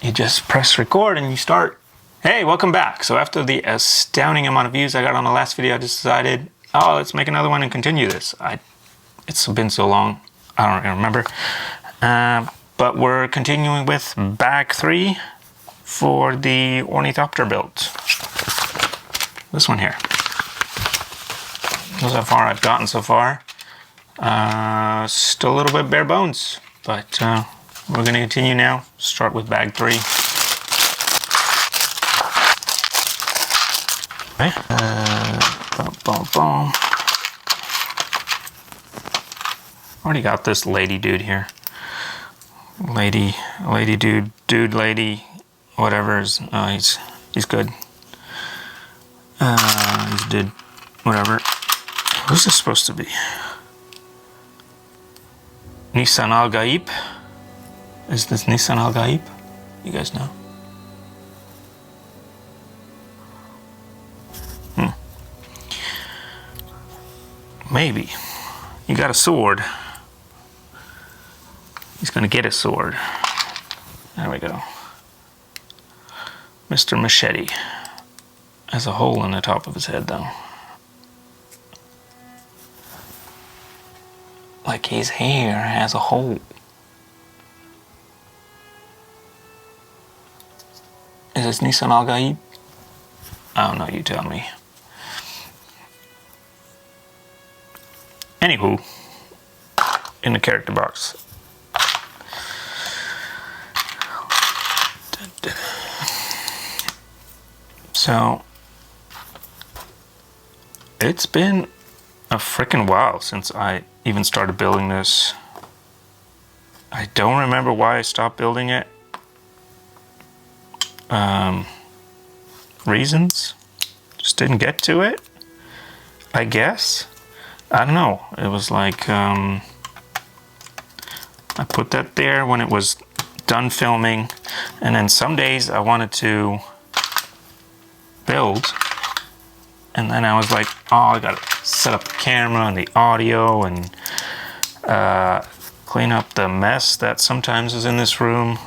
you just press record and you start. Hey, welcome back. So after the astounding amount of views I got on the last video, I just decided, oh, let's make another one and continue this. It's been so long, I don't even remember. But we're continuing with bag 3 for the Ornithopter build. This one here. That's how far I've gotten so far. Still a little bit bare bones, but we're going to continue now. Start with bag 3. Okay. Already got this lady dude here. Lady dude, lady, whatever. He's good. He's dude, whatever. Who's this supposed to be? Nissan Al Gaib? Is this Nissan Al Gaib? You guys know? Maybe. You got a sword. He's gonna get a sword. There we go. Mr. Machete. Has a hole in the top of his head though. Like his hair has a hole. Is this Nissan Al Gaib? I don't know, you tell me. Anywho, in the character box. So, it's been a freaking while since I even started building this. I don't remember why I stopped building it. Reasons? Just didn't get to it, I guess. I don't know. It was like, I put that there when it was done filming, and then some days I wanted to build, and then I was like, oh, I gotta set up the camera and the audio and clean up the mess that sometimes is in this room,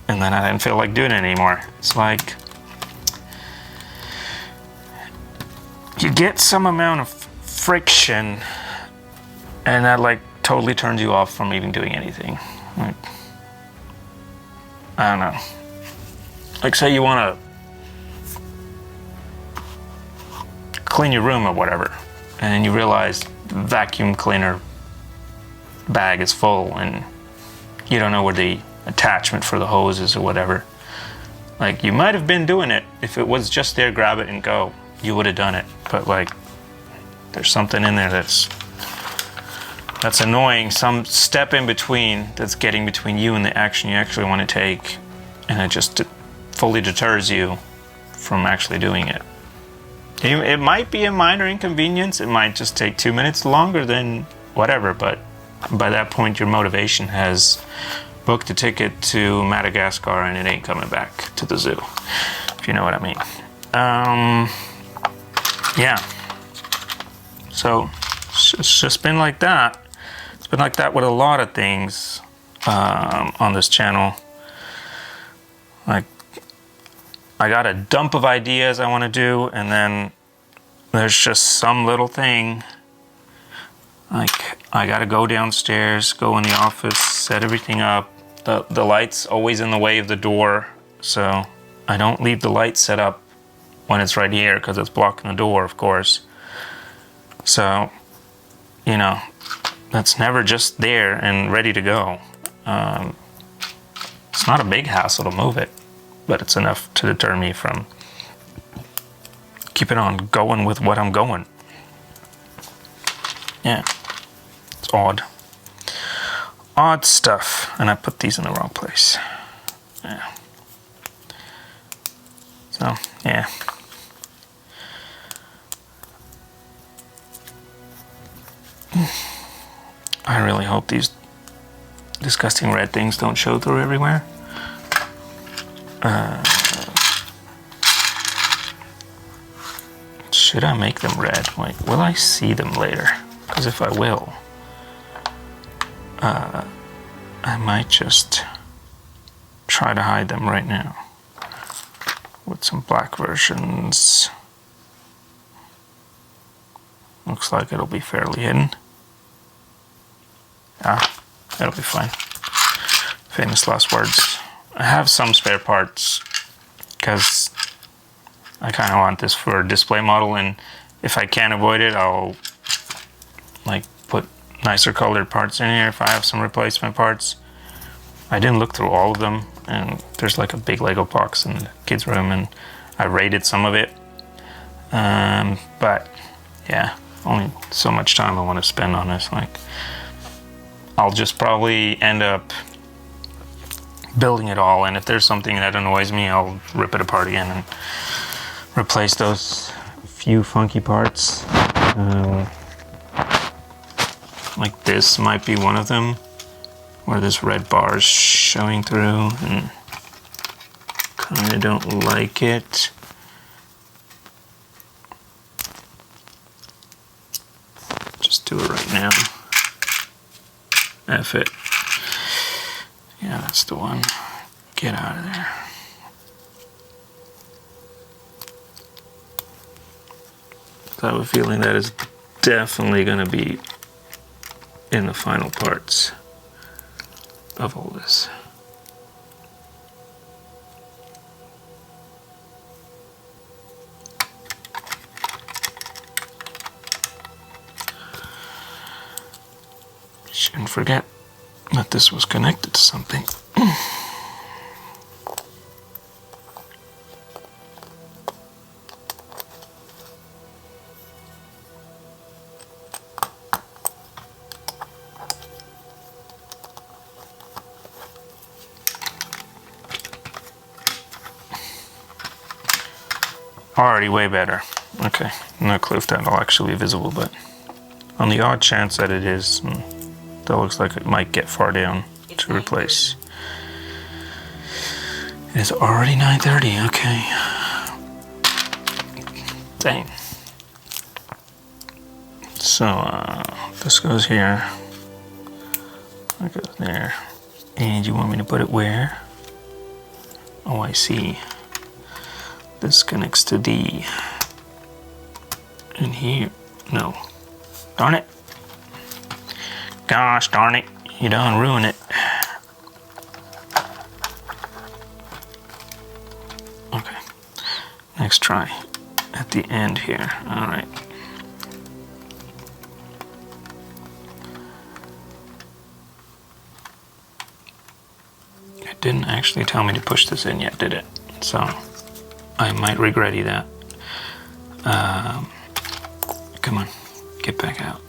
and then I didn't feel like doing it anymore. It's like you get some amount of friction and that like totally turns you off from even doing anything. Like, I don't know. Like say you want to clean your room or whatever, and then you realize the vacuum cleaner bag is full and you don't know where the attachment for the hose is or whatever. Like you might have been doing it if it was just there, grab it and go. You would have done it, but like there's something in there that's annoying, some step in between that's getting between you and the action you actually want to take, and it just fully deters you from actually doing it. It might be a minor inconvenience, it might just take 2 minutes longer than whatever, but by that point your motivation has booked a ticket to Madagascar and it ain't coming back to the zoo, if you know what I mean. Yeah. So it's just been like that. It's been like that with a lot of things on this channel. Like I got a dump of ideas I want to do, and then there's just some little thing. Like I got to go downstairs, go in the office, set everything up. The light's always in the way of the door, so I don't leave the light set up when it's right here because it's blocking the door, of course. So, you know, that's never just there and ready to go. It's not a big hassle to move it, but it's enough to deter me from keeping on going with what I'm going. Yeah, it's odd. Odd stuff. And I put these in the wrong place. Yeah. So, yeah. I really hope these disgusting red things don't show through everywhere. Should I make them red? Like, will I see them later? Because if I will, I might just try to hide them right now with some black versions. Looks like it'll be fairly hidden. That'll be fine. Famous last words. I have some spare parts because I kind of want this for a display model, and if I can't avoid it, I'll like put nicer colored parts in here if I have some replacement parts. I didn't look through all of them, and there's like a big Lego box in the kids' room, and I rated some of it. But yeah, only so much time I want to spend on this. Like, I'll just probably end up building it all, and if there's something that annoys me, I'll rip it apart again and replace those few funky parts. Like this might be one of them, where this red bar is showing through, and kinda don't like it. Just do it right now. F it. Yeah, that's the one. Get out of there. So I have a feeling that is definitely going to be in the final parts of all this. Shouldn't forget that this was connected to something. Already way better. Okay, no clue if that'll actually be visible, but on the odd chance that it is, that looks like it might get far down to replace. It is already 9:30, okay. Dang. So, this goes here. That goes there. And you want me to put it where? Oh, I see. This connects to D. And here. No. Darn it. Gosh darn it. You done ruin it. Okay. Next try. At the end here. Alright. It didn't actually tell me to push this in yet, did it? So I might regret that. Come on, get back out.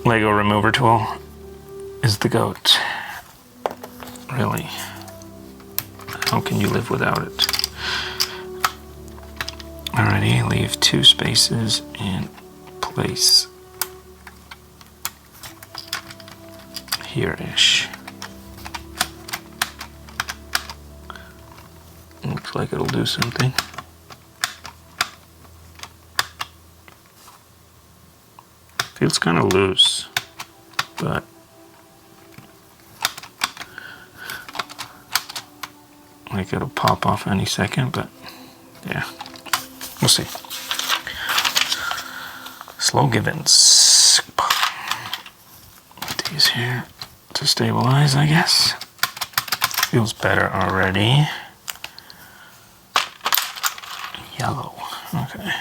Lego remover tool is the GOAT. Really. How can you live without it? Alrighty, leave 2 spaces and place here-ish. Looks like it'll do something. Feels kind of loose, but like it'll pop off any second, but yeah, we'll see. Slow givens. Put these here to stabilize, I guess. Feels better already. Yellow. Okay.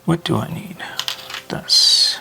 What do I need? This.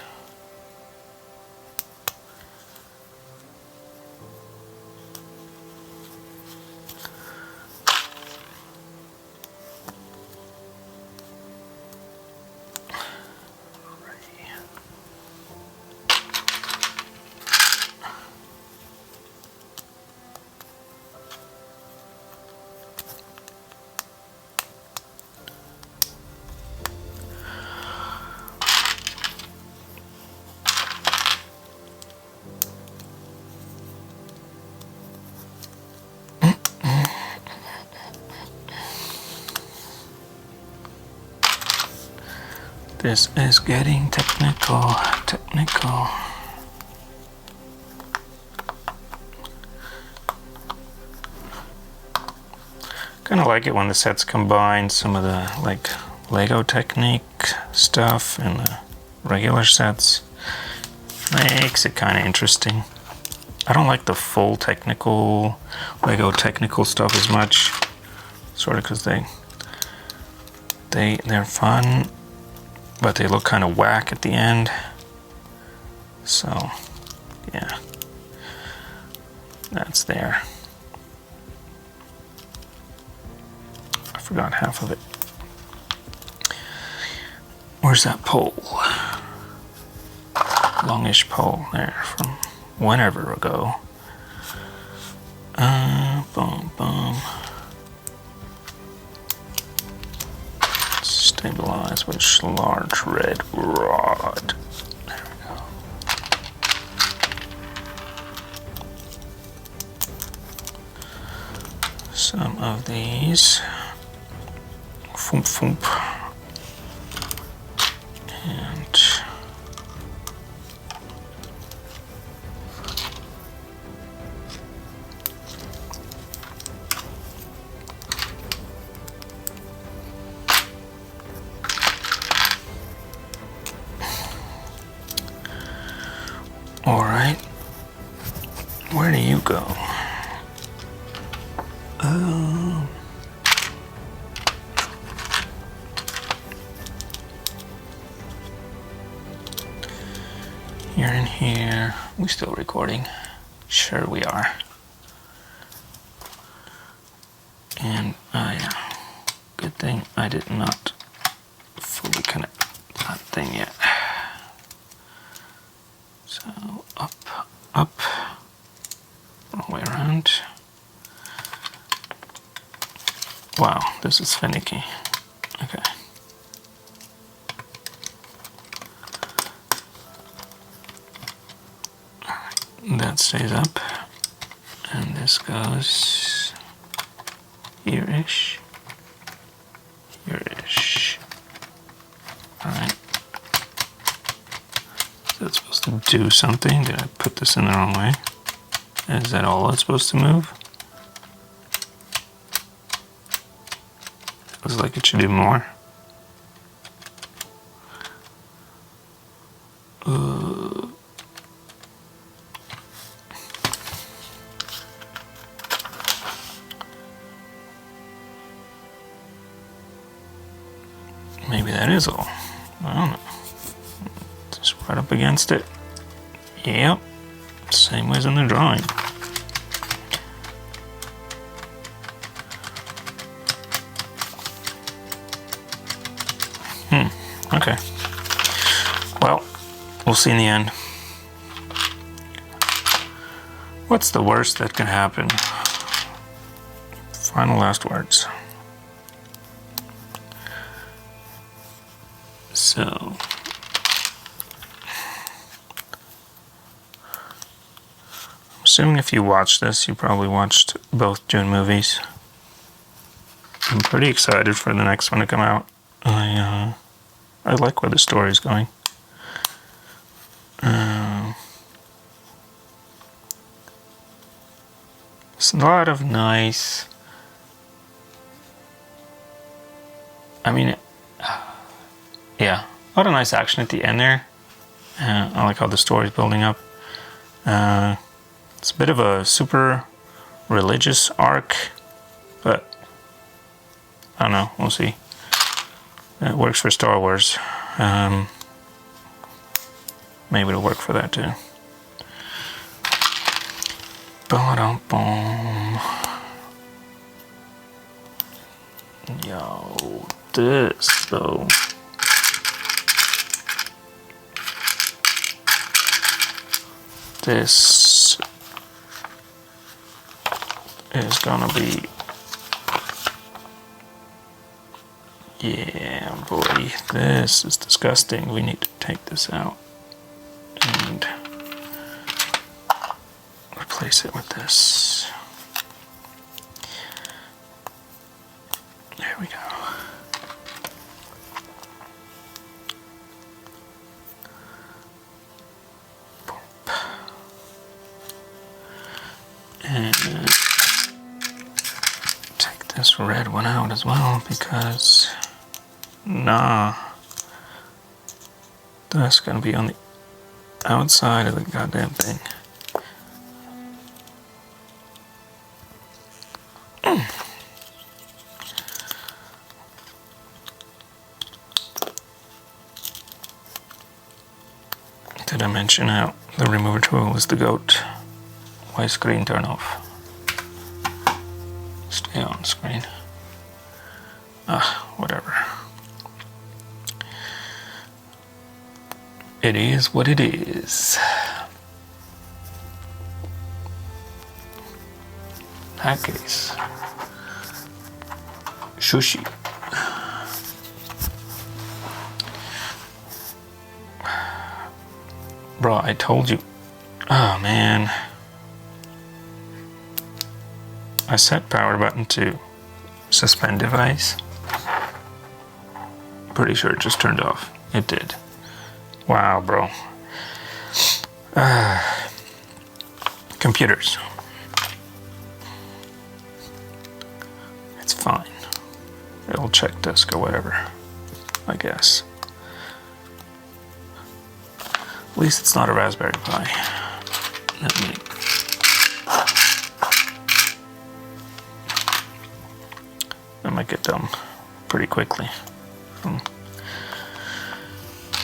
This is getting technical. Kind of like it when the sets combine some of the like Lego technique stuff and the regular sets. Makes it kind of interesting. I don't like the full technical Lego technical stuff as much, sort of because they're fun, but they look kind of whack at the end. So yeah, that's there. I forgot half of it. Where's that pole? Longish pole there from whenever ago. Boom, boom. Stabilize with a large red rod. There we go. Some of these. Foomp, foomp. And all right, where do you go? You're in here. We still recording? Sure we are. And yeah, good thing I did not fully connect that thing yet. So up, up, wrong way around. Wow, this is finicky. Okay. That stays up, and this goes here-ish, here-ish. Alright. Is that supposed to do something? Did I put this in the wrong way? Is that all it's supposed to move? Looks like it should do more. Maybe that is all. I don't know. Just right up against it. Yep. Same way as in the drawing. Okay. Well, we'll see in the end. What's the worst that can happen? Final last words. So, I'm assuming if you watched this, you probably watched both Dune movies. I'm pretty excited for the next one to come out. I like where the story's going. It's a lot of nice. I mean, yeah, a lot of nice action at the end there. I like how the story's building up. It's a bit of a super religious arc, but I don't know, we'll see. It works for Star Wars. Maybe it'll work for that too. Ba-dum-bum. Yo, this though. This is gonna be, yeah, boy, this is disgusting. We need to take this out and replace it with this. There we go. this red one out as well because, nah, that's gonna be on the outside of the goddamn thing. Did I mention how the remover tool is the goat? Why screen turn off? Stay on screen. Whatever. It is what it is. That case. Sushi. Bro, I told you. Oh man. I set power button to suspend device. Pretty sure it just turned off. It did. Wow, bro. Computers. It's fine. It'll check disk or whatever, I guess. At least it's not a Raspberry Pi. That might get dumb pretty quickly from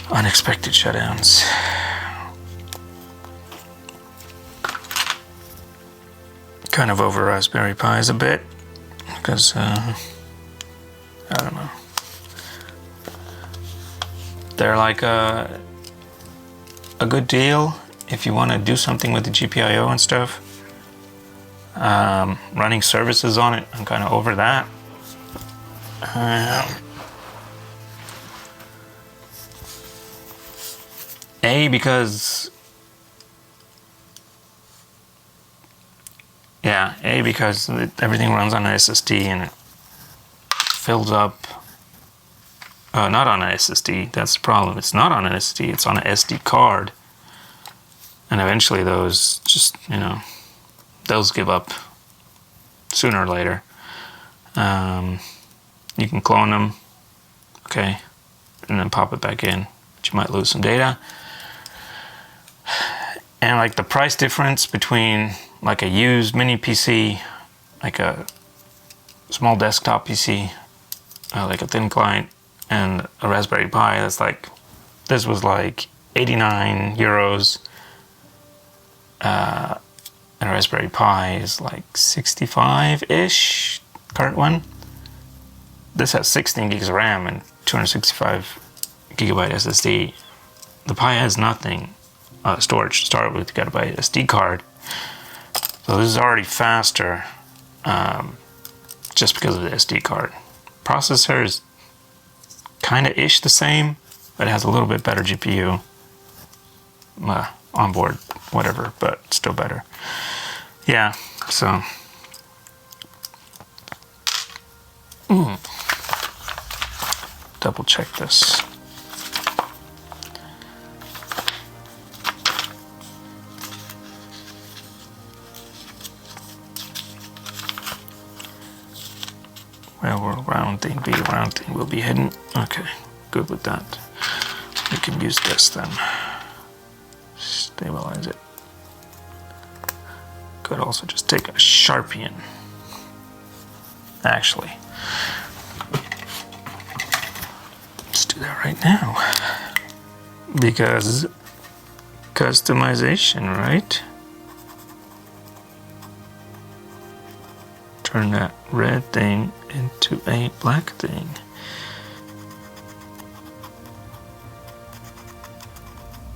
unexpected shutdowns. Kind of over Raspberry Pis a bit because I don't know. They're like a good deal if you want to do something with the GPIO and stuff. Running services on it, I'm kind of over that. Because everything runs on an SSD and it fills up. Not on an SSD, that's the problem. It's not on an SSD, it's on an SD card. And eventually those just, those give up sooner or later. You can clone them, okay, and then pop it back in, but you might lose some data. And like the price difference between like a used mini PC, like a small desktop PC, like a thin client, and a Raspberry Pi, that's like, this was like 89 euros. And a Raspberry Pi is like 65-ish, current one. This has 16 gigs of RAM and 265 gigabyte SSD. The Pi has nothing, storage to start with, you gotta buy a SD card. So this is already faster, just because of the SD card. Processor is kinda ish the same, but it has a little bit better GPU. Onboard, whatever, but still better. Yeah, so. Double check this. Well, we're rounding, rounding will be hidden. Okay, good with that. We can use this then. Stabilize it. Could also just take a Sharpie and actually, let's do that right now. Because customization, right? Turn that red thing into a black thing.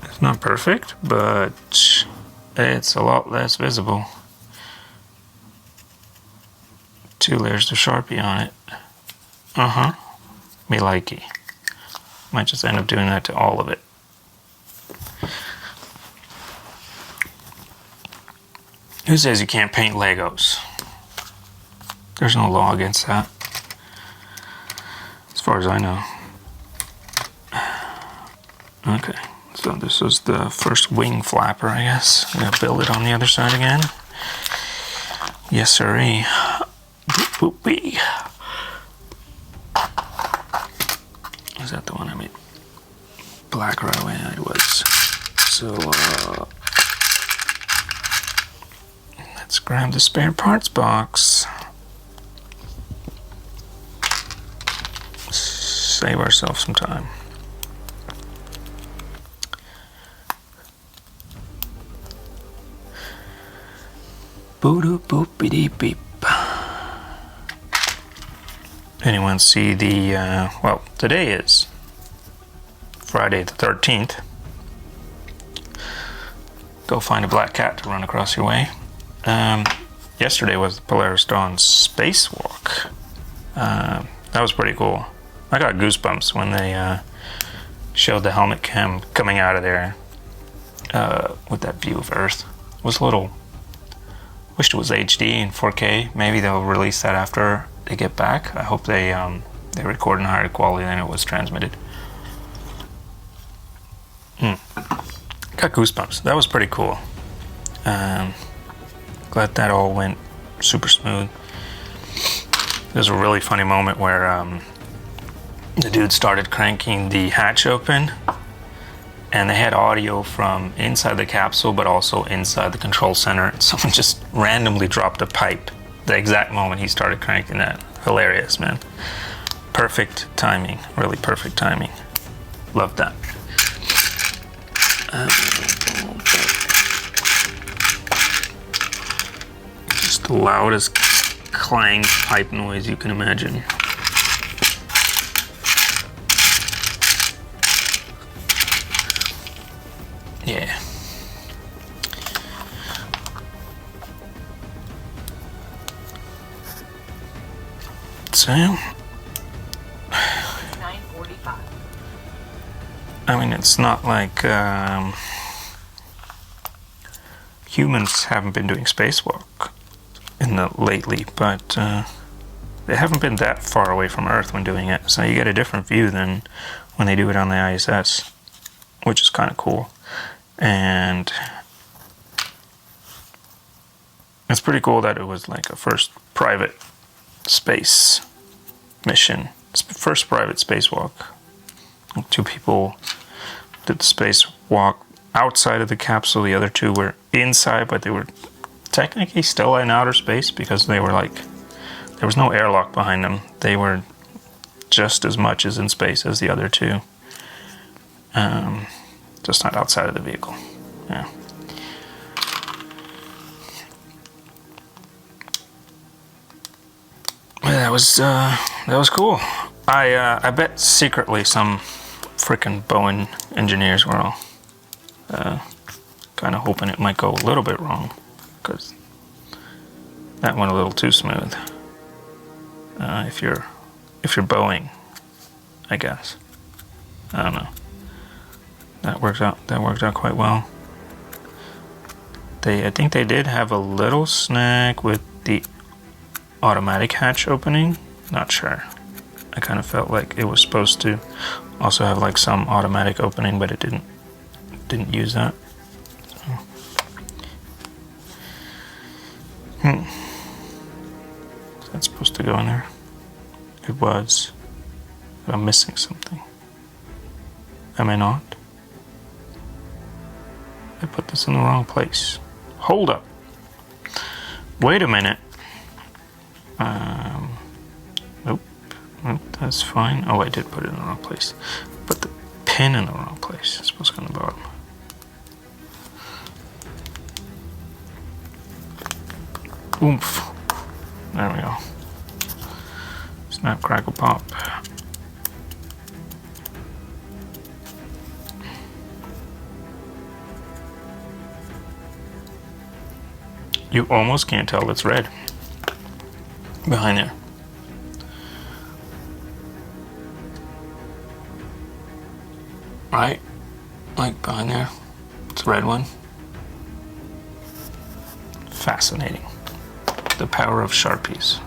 It's not perfect, but it's a lot less visible. 2 layers of Sharpie on it. Me likey. Might just end up doing that to all of it. Who says you can't paint Legos? There's no law against that, as far as I know. Okay, so this is the first wing flapper, I guess. I'm gonna build it on the other side again. Yes, sirree. Whoopee. Is that the one I made black right away? It was. So, let's grab the spare parts box. Save ourselves some time. Boo boop beep beep. Anyone see the, well, today is Friday the 13th. Go find a black cat to run across your way. Yesterday was the Polaris Dawn spacewalk. That was pretty cool. I got goosebumps when they showed the helmet cam coming out of there with that view of Earth. It was a little, wished it was HD and 4K. Maybe they'll release that after they get back. I hope they record in higher quality than it was transmitted. Got goosebumps. That was pretty cool. Glad that all went super smooth. There's a really funny moment where the dude started cranking the hatch open, and they had audio from inside the capsule but also inside the control center, and someone just randomly dropped a pipe the exact moment he started cranking that. Hilarious, man. Perfect timing. Really perfect timing. Love that. Just the loudest clang pipe noise you can imagine. Yeah. So, 9:45. I mean, it's not like humans haven't been doing spacewalk lately, but they haven't been that far away from Earth when doing it. So you get a different view than when they do it on the ISS, which is kind of cool. And it's pretty cool that it was like a first private space mission, first private spacewalk. 2 people did the spacewalk outside of the capsule. The other 2 were inside, but they were technically still in outer space because they were like, there was no airlock behind them. They were just as much as in space as the other 2. Just not outside of the vehicle. Yeah. That was cool. I bet secretly some frickin' Boeing engineers were all kind of hoping it might go a little bit wrong, because that went a little too smooth. If you're Boeing, I guess. I don't know. That worked out quite well. I think they did have a little snag with the automatic hatch opening. Not sure. I kind of felt like it was supposed to also have like some automatic opening, but it didn't use that. Is that supposed to go in there? It was. But I'm missing something. Am I not? I put this in the wrong place. Hold up. Wait a minute. Nope. Nope, that's fine. Oh, I did put it in the wrong place. Put the pin in the wrong place. It's supposed to go on the bottom. Oomph. There we go. Snap, crackle, pop. You almost can't tell it's red behind there. Right? Like behind there. It's a red one. Fascinating. The power of Sharpies.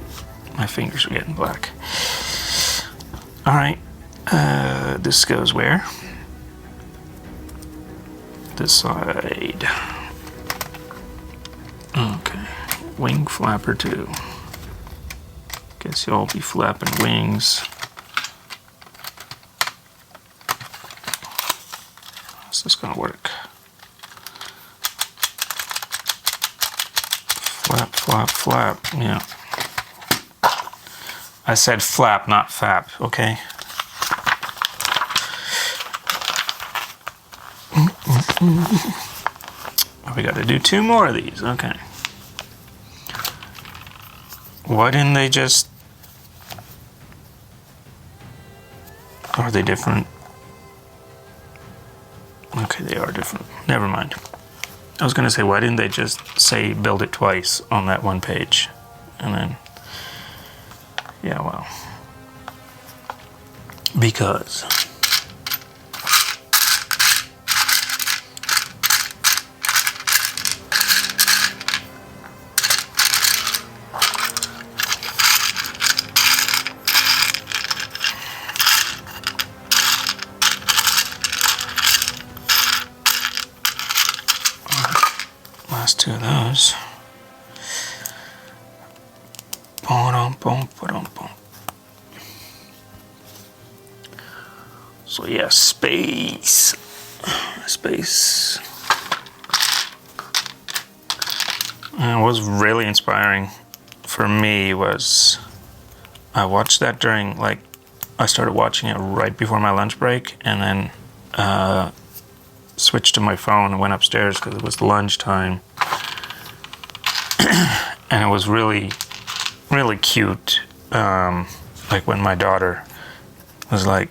My fingers are getting black. Alright. This goes where? This side. Okay. Wing flapper 2. Guess you'll be flapping wings. How's this gonna work? Flap, flap, flap, yeah. I said flap, not fap, okay? We gotta do 2 more of these, okay. Why didn't they just... Are they different? Okay, they are different. Never mind. I was gonna say, why didn't they just say build it twice on that one page? And then... Yeah, well... Because... Last 2 of those. So yeah, space. And what was really inspiring for me was I watched that during, like, I started watching it right before my lunch break, and then switched to my phone and went upstairs because it was lunchtime. And it was really, really cute. Like when my daughter was like,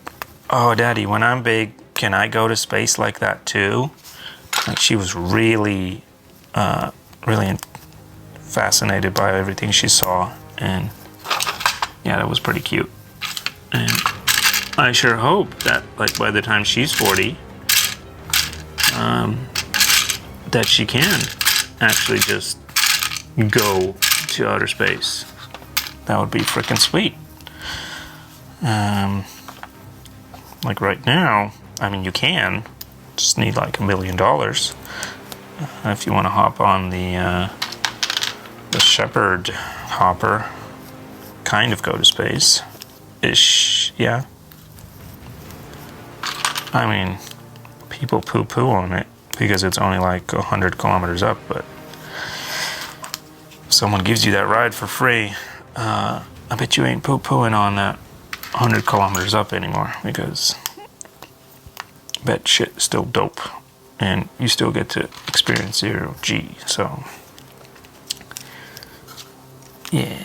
"Oh, Daddy, when I'm big, can I go to space like that too?" Like she was really, really fascinated by everything she saw. And yeah, that was pretty cute. And I sure hope that, like, by the time she's 40, that she can actually just go to outer space. That would be freaking sweet. Like right now, I mean, you can, just need like $1 million if you want to hop on the Shepherd hopper, kind of go to space ish. Yeah, I mean, people poo-poo on it because it's only like 100 kilometers up, but if someone gives you that ride for free, I bet you ain't poo-pooing on that 100 kilometers up anymore, because that shit is still dope and you still get to experience 0G. So yeah,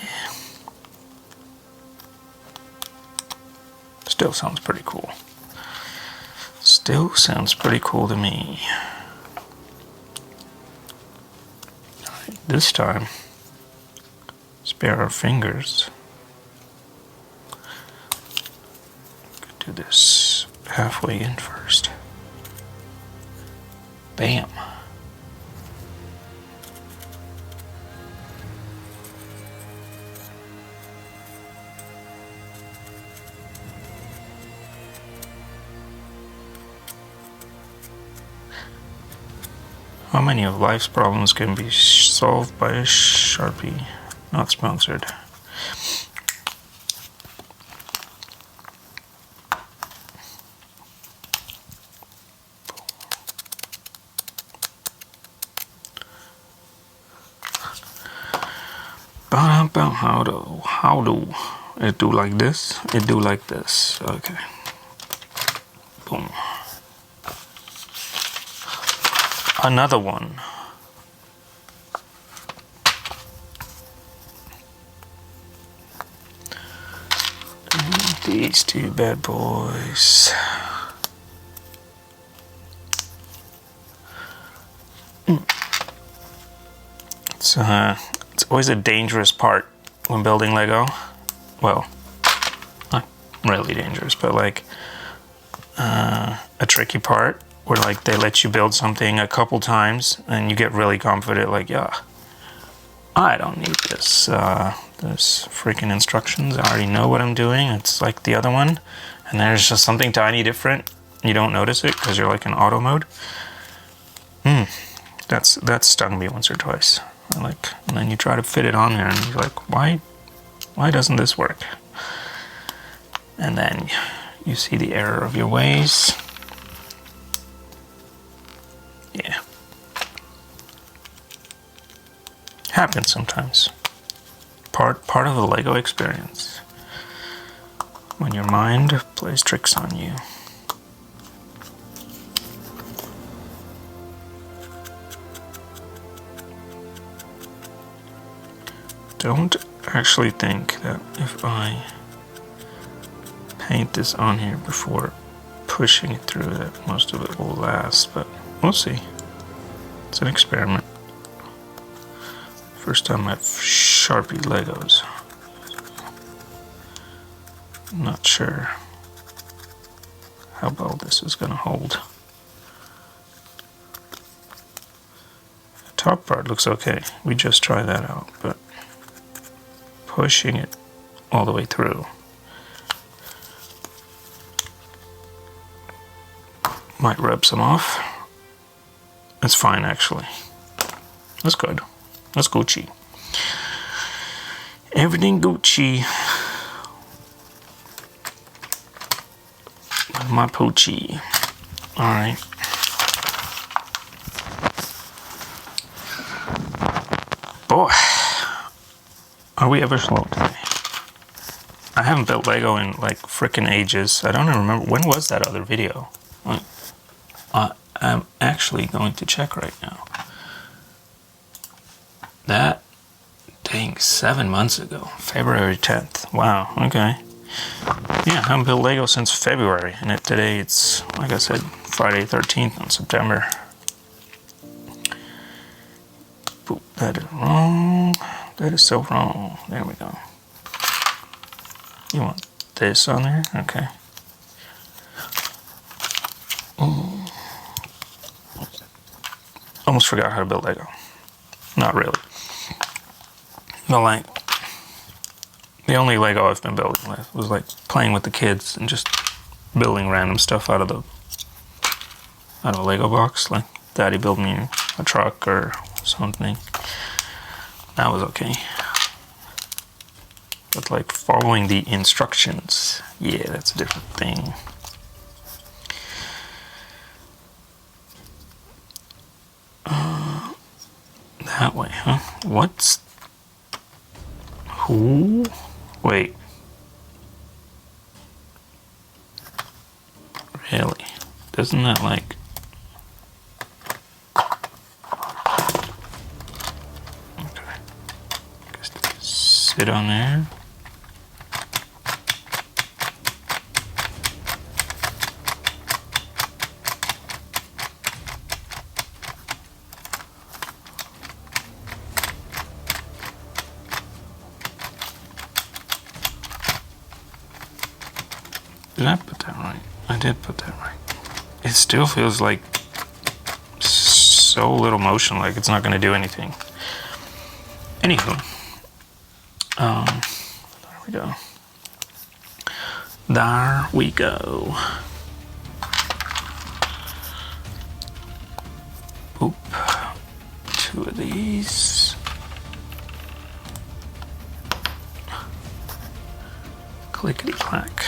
still sounds pretty cool. Still sounds pretty cool to me. Alright, this time, spare our fingers. Could do this halfway in first. Bam. How many of life's problems can be solved by a Sharpie? Not sponsored. How do it do like this? It do like this. Okay. Boom. Another one. And these 2 bad boys. It's always a dangerous part when building Lego. Well, not really dangerous, but like a tricky part where like they let you build something a couple times and you get really confident, like, yeah, I don't need this this freaking instructions. I already know what I'm doing. It's like the other one, and there's just something tiny different. You don't notice it because you're like in auto mode. That's stung me once or twice. And then you try to fit it on there and you're like, why Why doesn't this work? And then you see the error of your ways. Yeah. Happens sometimes. Part of the Lego experience. When your mind plays tricks on you. Don't actually think that if I paint this on here before pushing it through that most of it will last, but we'll see. It's an experiment. First time I've Sharpied Legos. I'm not sure how well this is going to hold. The top part looks okay. We just tried that out, but pushing it all the way through might rub some off. It's fine actually. That's good. That's Gucci. Everything Gucci. My poochie. Alright. Boy, are we ever slow today? I haven't built Lego in like frickin' ages. I don't even remember. When was that other video? I'm actually going to check right now. That, dang, 7 months ago. February 10th. Wow, okay. Yeah, I haven't built Lego since February. And today it's, like I said, Friday 13th on September. Boop, that is wrong. That is so wrong. There we go. You want this on there? Okay. Almost forgot how to build Lego. Not really. But like, the only Lego I've been building with was like playing with the kids and just building random stuff out of a Lego box. Like Daddy built me a truck or something. That was okay. But like following the instructions, yeah, that's a different thing. That way, huh? What's... Who? Wait. Really? Doesn't that like... Okay. Just sit on there. Did I put that right? I did put that right. It still feels like so little motion, like it's not going to do anything. Anywho, there we go. There we go. Oop. 2 of these. Clickety clack.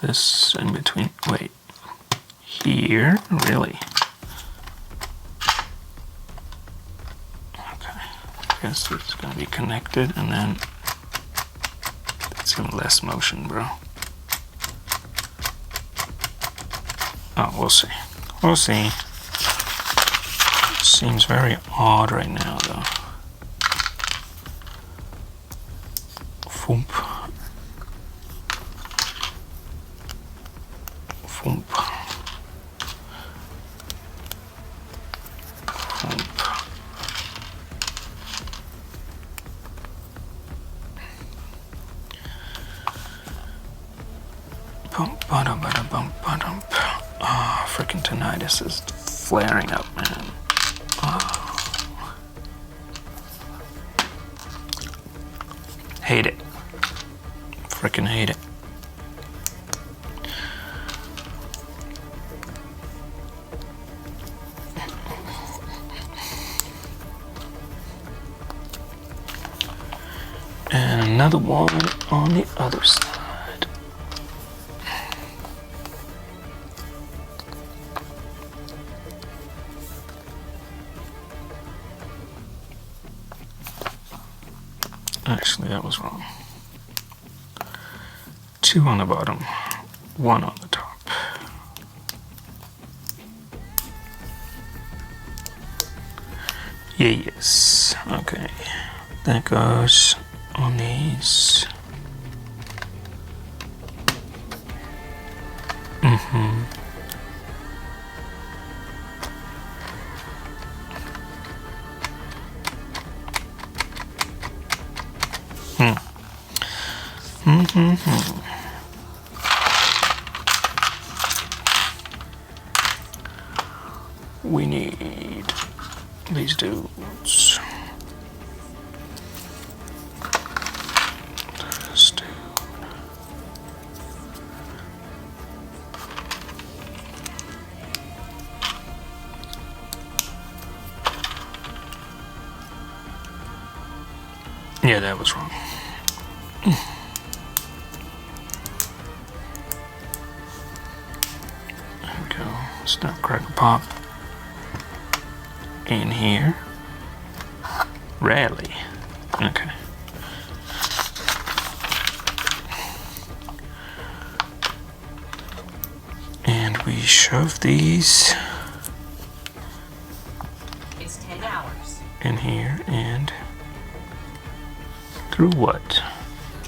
This in between, wait, here, really? Okay, I guess it's gonna be connected and then it's even less motion, bro. Oh, we'll see. We'll see. Seems very odd right now, though. Foomp. Foomp. Foomp. Bump, bada, bada, bump, bada, Oh, freaking tinnitus is flaring up, man. Oh. Hate it. Freaking hate it. And another one on the other side. Actually, that was wrong. 2 on the bottom, 1 on the top. Yes. Okay. That goes on these. Mm-hmm. Mm-hmm. We need these dudes. This dude. Yeah, that was wrong. There we go. Snap, crackle, pop. In here. Rarely. Okay. And we shove these. It's 10 hours. In here and through what?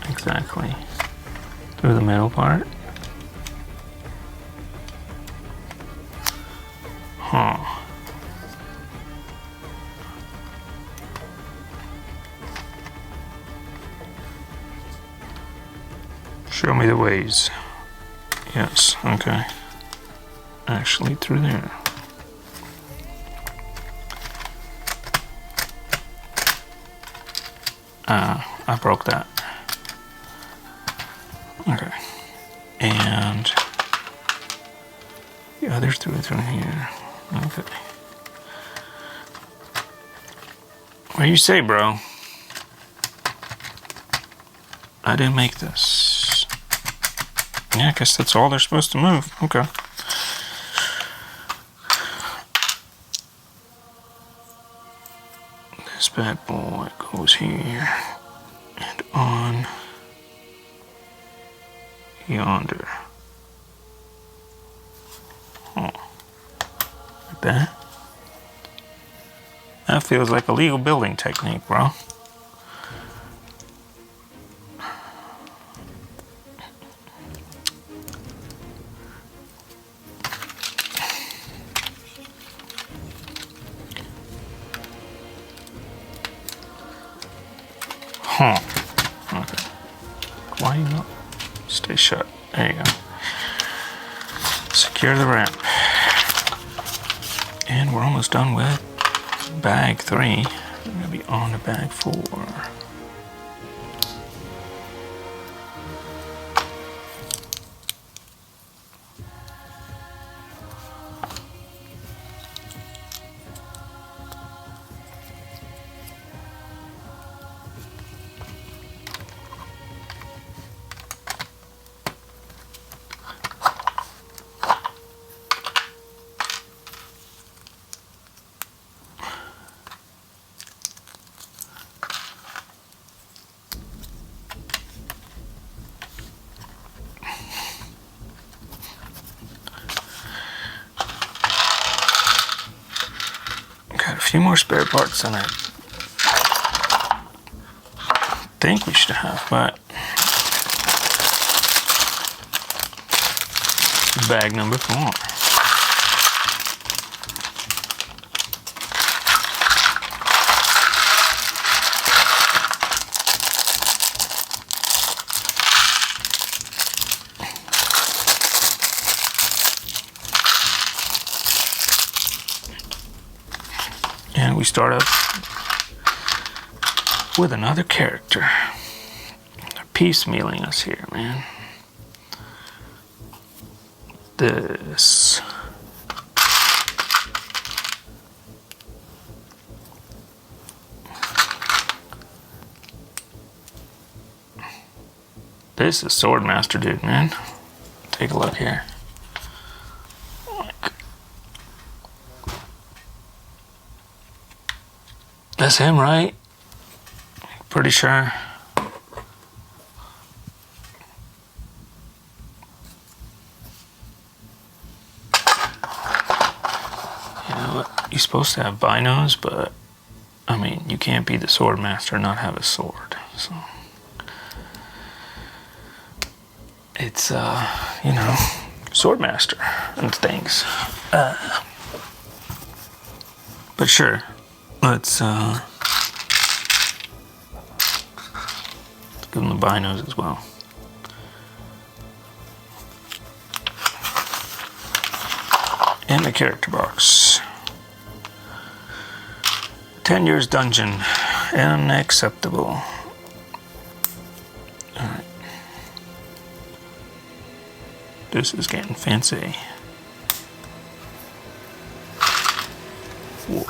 Exactly. Through the middle part? Huh. Show me the ways. Yes, okay. Actually through there. I broke that. Okay. And the other through here. Okay. What do you say, bro? I didn't make this. Yeah, I guess that's all they're supposed to move. Okay. This bad boy goes here and on yonder. Oh. Like that. That feels like a legal building technique, bro. Huh. Okay. Why not? Stay shut. There you go. Secure the ramp. And we're almost done with bag 3. We're going to be on to bag 4. Got a few more spare parts than I think we should have, but bag number 4. start up with another character. They're piecemealing us here, man. This. This is Swordmaster, dude, man. Take a look here. That's him, right? Pretty sure. You know what? You're supposed to have binos, but I mean, you can't be the Swordmaster and not have a sword. So it's you know, Swordmaster and things. But sure, let's give them the binos as well. And the character box. 10 years dungeon. Unacceptable. Alright. This is getting fancy. Whoa.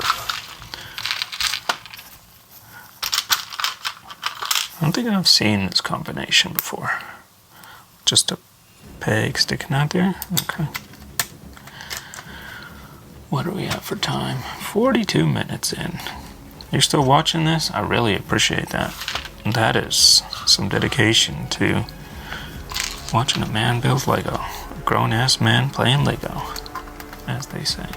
I don't think I've seen this combination before. Just a peg sticking out there. Okay. What do we have for time? 42 minutes in. You're still watching this? I really appreciate that. That is some dedication to watching a man build Lego. A grown-ass man playing Lego, as they say.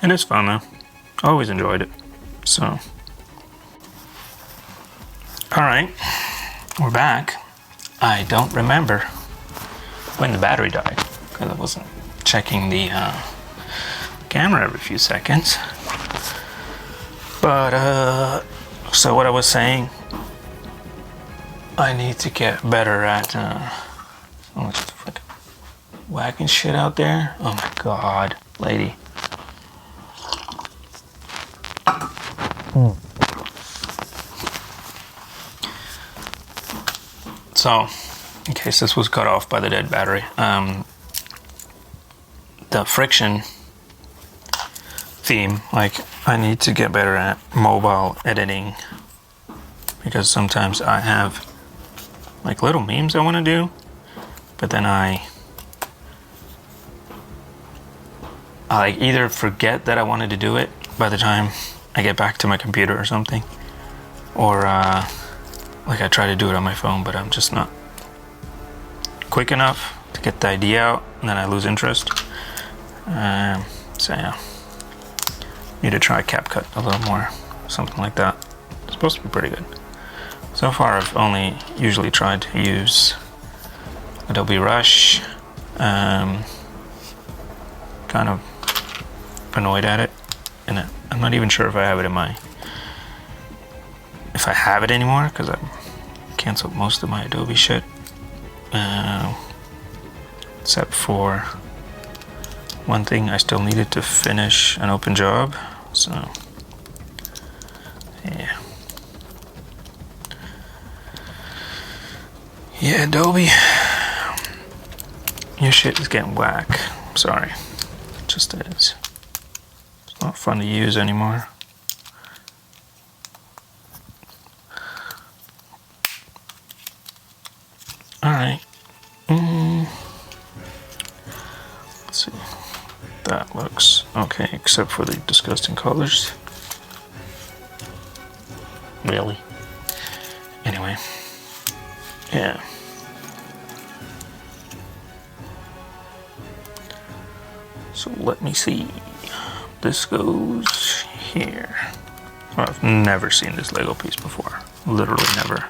And it's fun though. I always enjoyed it. So. Alright. We're back. I don't remember when the battery died, because I wasn't checking the camera every few seconds. But, so what I was saying, I need to get better at, oh, just fucking whacking shit out there. Oh my god, lady. So, in case this was cut off by the dead battery, the friction theme, like, I need to get better at mobile editing, because sometimes I have like little memes I want to do, but then I like either forget that I wanted to do it by the time I get back to my computer or something, or like I try to do it on my phone, but I'm just not quick enough to get the idea out, and then I lose interest. So yeah, need to try CapCut a little more, something like that. It's supposed to be pretty good. So far I've only usually tried to use Adobe Rush. Kind of annoyed at it, and I'm not even sure if I have it in my, if I have it anymore, because I canceled most of my Adobe shit, except for one thing. I still needed to finish an open job, so yeah, Adobe, your shit is getting whack. Sorry, it just is. It's not fun to use anymore. Alright. Let's see. That looks okay, except for the disgusting colors. Really? Anyway. Yeah. So let me see. This goes here. Well, I've never seen this Lego piece before. Literally never.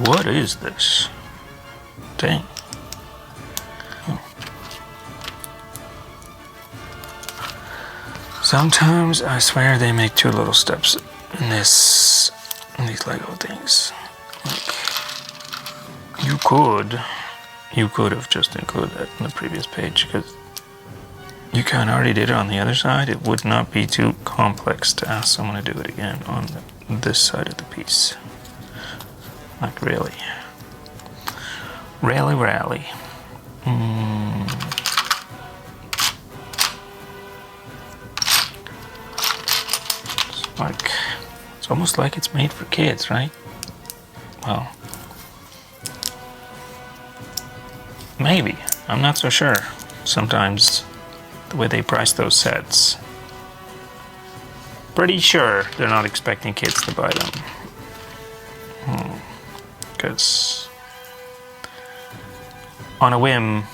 What is this? Dang. Oh. Sometimes I swear they make too little steps in these Lego things. Like, you could have just included that in the previous page, because you kind of already did it on the other side. It would not be too complex to ask someone to do it again on this side of the piece. Like, really. Rally. It's almost like it's made for kids, right? Well, maybe. I'm not so sure. Sometimes the way they price those sets, pretty sure they're not expecting kids to buy them. Because on a whim,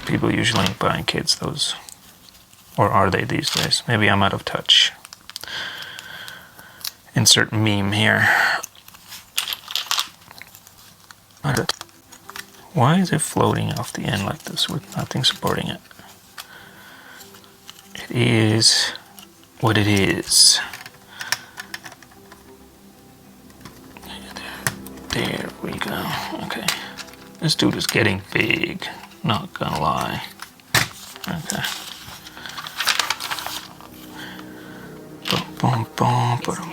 people usually ain't buying kids those. Or are they these days? Maybe I'm out of touch. Insert meme here. Why is it floating off the end like this with nothing supporting it? It is what it is. There we go. Okay. This dude is getting big. Not gonna lie. Okay. Boom, boom, boom, boom.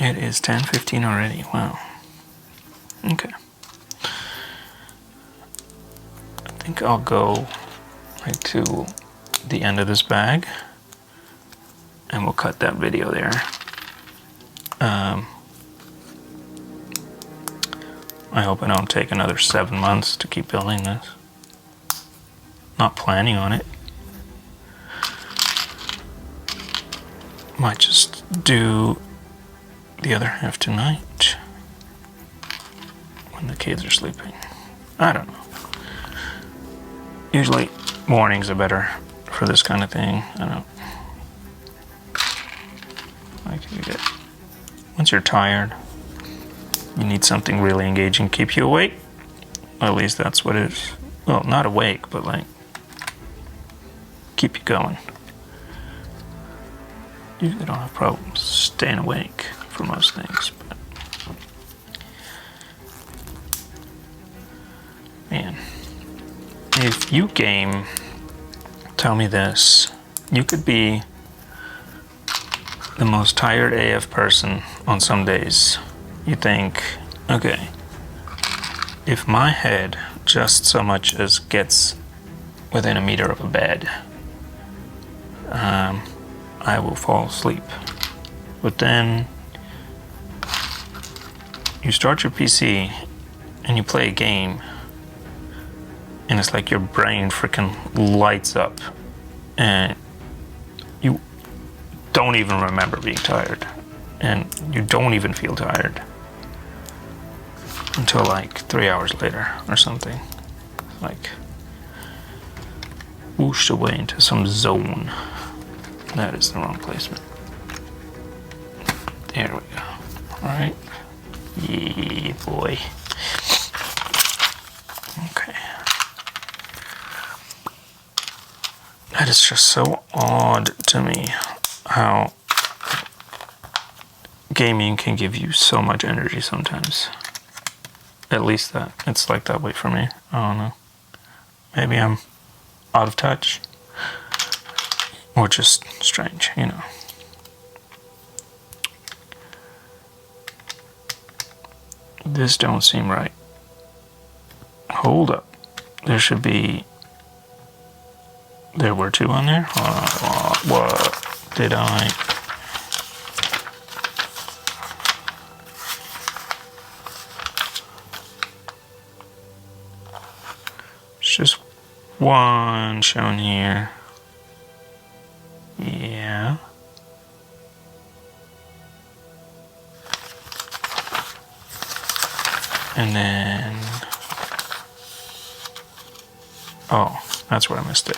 It is 10:15 already. Wow. Okay. I think I'll go right to the end of this bag, and we'll cut that video there. I hope I don't take another 7 months to keep building this. Not planning on it. Might just do the other half tonight when the kids are sleeping. I don't know. Usually mornings are better for this kind of thing. I don't. Like once you're tired, you need something really engaging to keep you awake. At least that's what it is. Well, not awake, but like keep you going. Usually don't have problems staying awake for most things, but man, if you game, tell me this, you could be the most tired AF person on some days. You think, okay, if my head just so much as gets within a meter of a bed, I will fall asleep. But then you start your PC and you play a game, and it's like your brain freaking lights up and you don't even remember being tired, and you don't even feel tired until like 3 hours later or something. Like whooshed away into some zone. That is the wrong placement. There we go. Alright. Yeah, boy. Okay. That is just so odd to me how gaming can give you so much energy sometimes. At least that. It's like that way for me. I don't know. Maybe I'm out of touch. Or just strange, you know. This don't seem right. Hold up. There should be... There were 2 on there? What did I... It's just 1 shown here. Yeah. And then... Oh, that's where I missed it.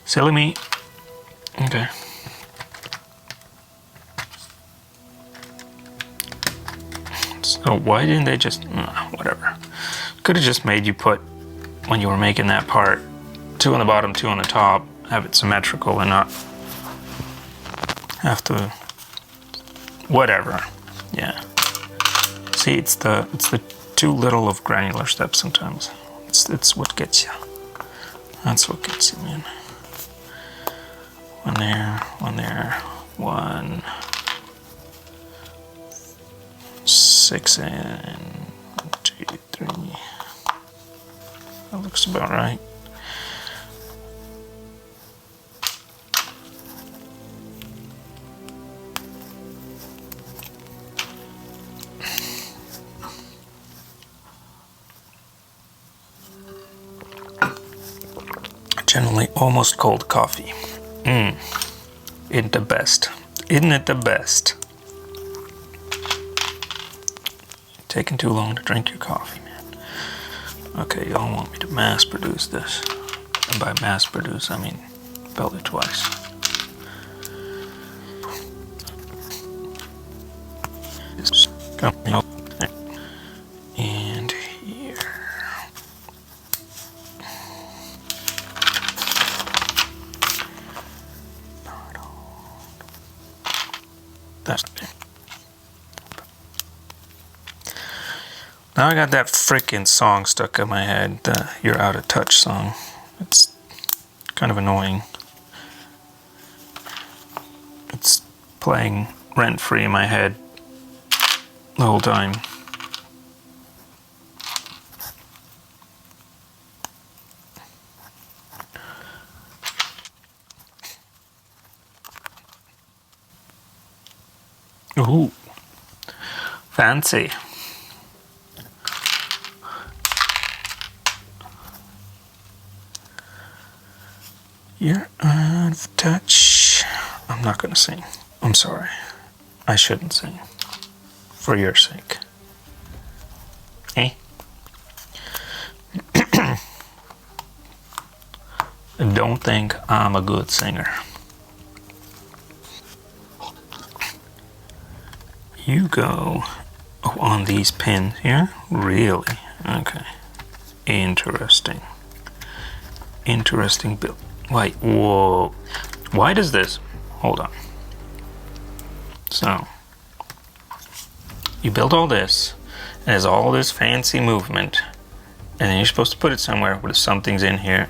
Silly me. Okay. So why didn't they just... whatever. Could have just made you put, when you were making that part, 2 on the bottom, 2 on the top, have it symmetrical and not have to, whatever. Yeah. See, it's the too little of granular steps sometimes. It's what gets you. That's what gets you, man. One there, one. 6 and 1, 2, 3. That looks about right. Generally almost cold coffee. Isn't the best. Isn't it the best? Taking too long to drink your coffee, man. Okay, y'all want me to mass produce this. And by mass produce, I mean belt it twice. And here. That's it. Now I got that frickin' song stuck in my head, the You're Out of Touch song. It's kind of annoying. It's playing rent-free in my head the whole time. Ooh, fancy. You're out of touch. I'm not gonna sing. I'm sorry. I shouldn't sing. For your sake. Eh? Don't think I'm a good singer. You go on these pins here? Really? Okay. Interesting. Interesting build. Wait, whoa. Why does this? Hold on. So, you build all this, and there's all this fancy movement, and then you're supposed to put it somewhere, but if something's in here,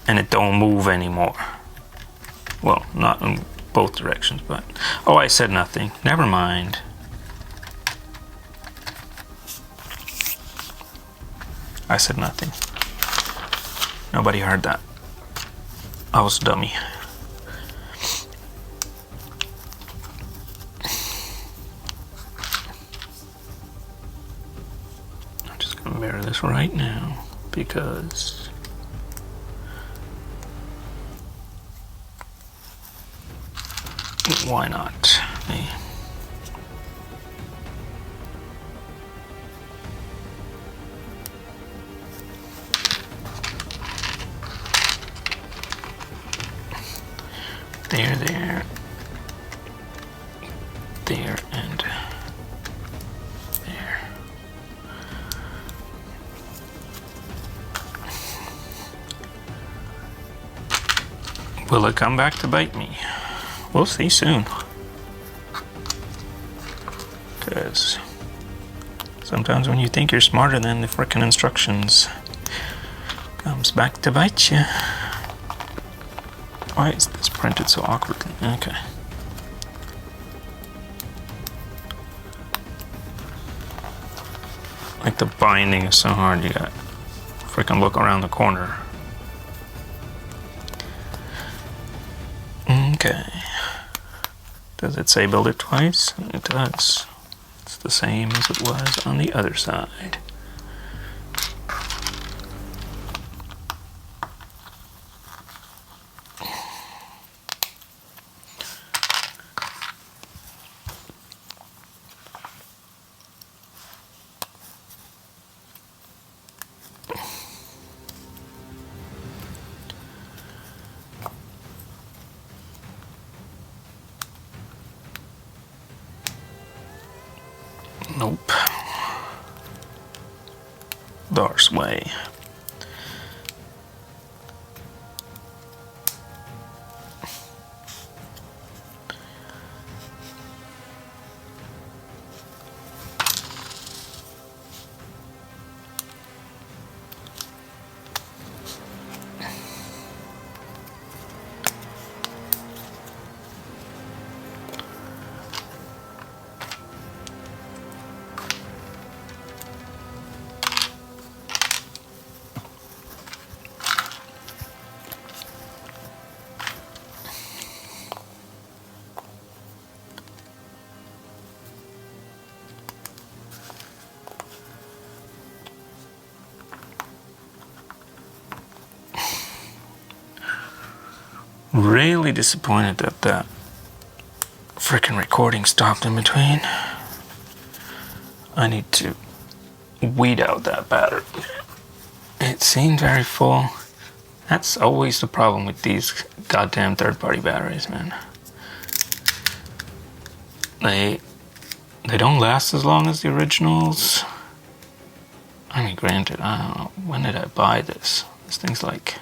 and it don't move anymore. Well, not in both directions, but... Oh, I said nothing. Never mind. I said nothing. Nobody heard that. I was a dummy. I'm just gonna mirror this right now because why not? Hey. There, and there. Will it come back to bite me? We'll see soon. Because sometimes when you think you're smarter than the frickin' instructions, comes back to bite you. Why is this printed so awkwardly? Okay. Like the binding is so hard, you got freaking look around the corner. Okay. Does it say build it twice? It does. It's the same as it was on the other side. Nope. Dar's way. Really disappointed that that freaking recording stopped in between. I need to weed out that battery. It seemed very full. That's always the problem with these goddamn third-party batteries, man. They don't last as long as the originals. I mean, granted, I don't know, when did I buy this? This thing's like,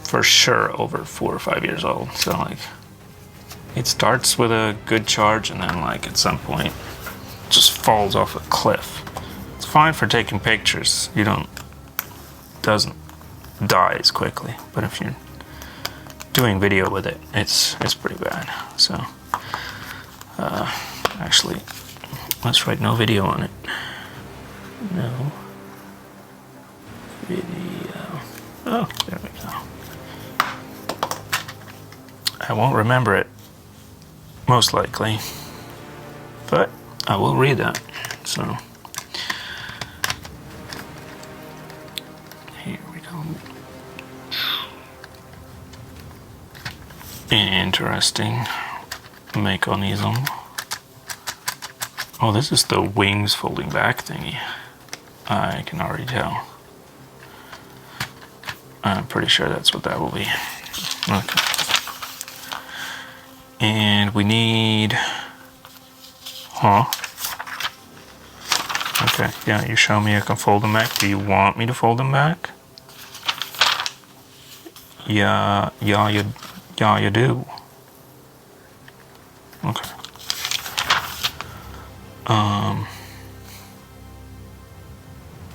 for sure, over 4 or 5 years old. So like, it starts with a good charge and then like at some point, it just falls off a cliff. It's fine for taking pictures. Doesn't die as quickly. But if you're doing video with it, it's pretty bad. So, actually, let's write no video on it. No video. Oh, there we go. I won't remember it, most likely, but I will read that. So, here we go. Interesting mechanism. Oh, this is the wings folding back thingy. I can already tell. I'm pretty sure that's what that will be. Okay. And we need... Huh? Okay, yeah, you show me I can fold them back. Do you want me to fold them back? Yeah, you do. Okay.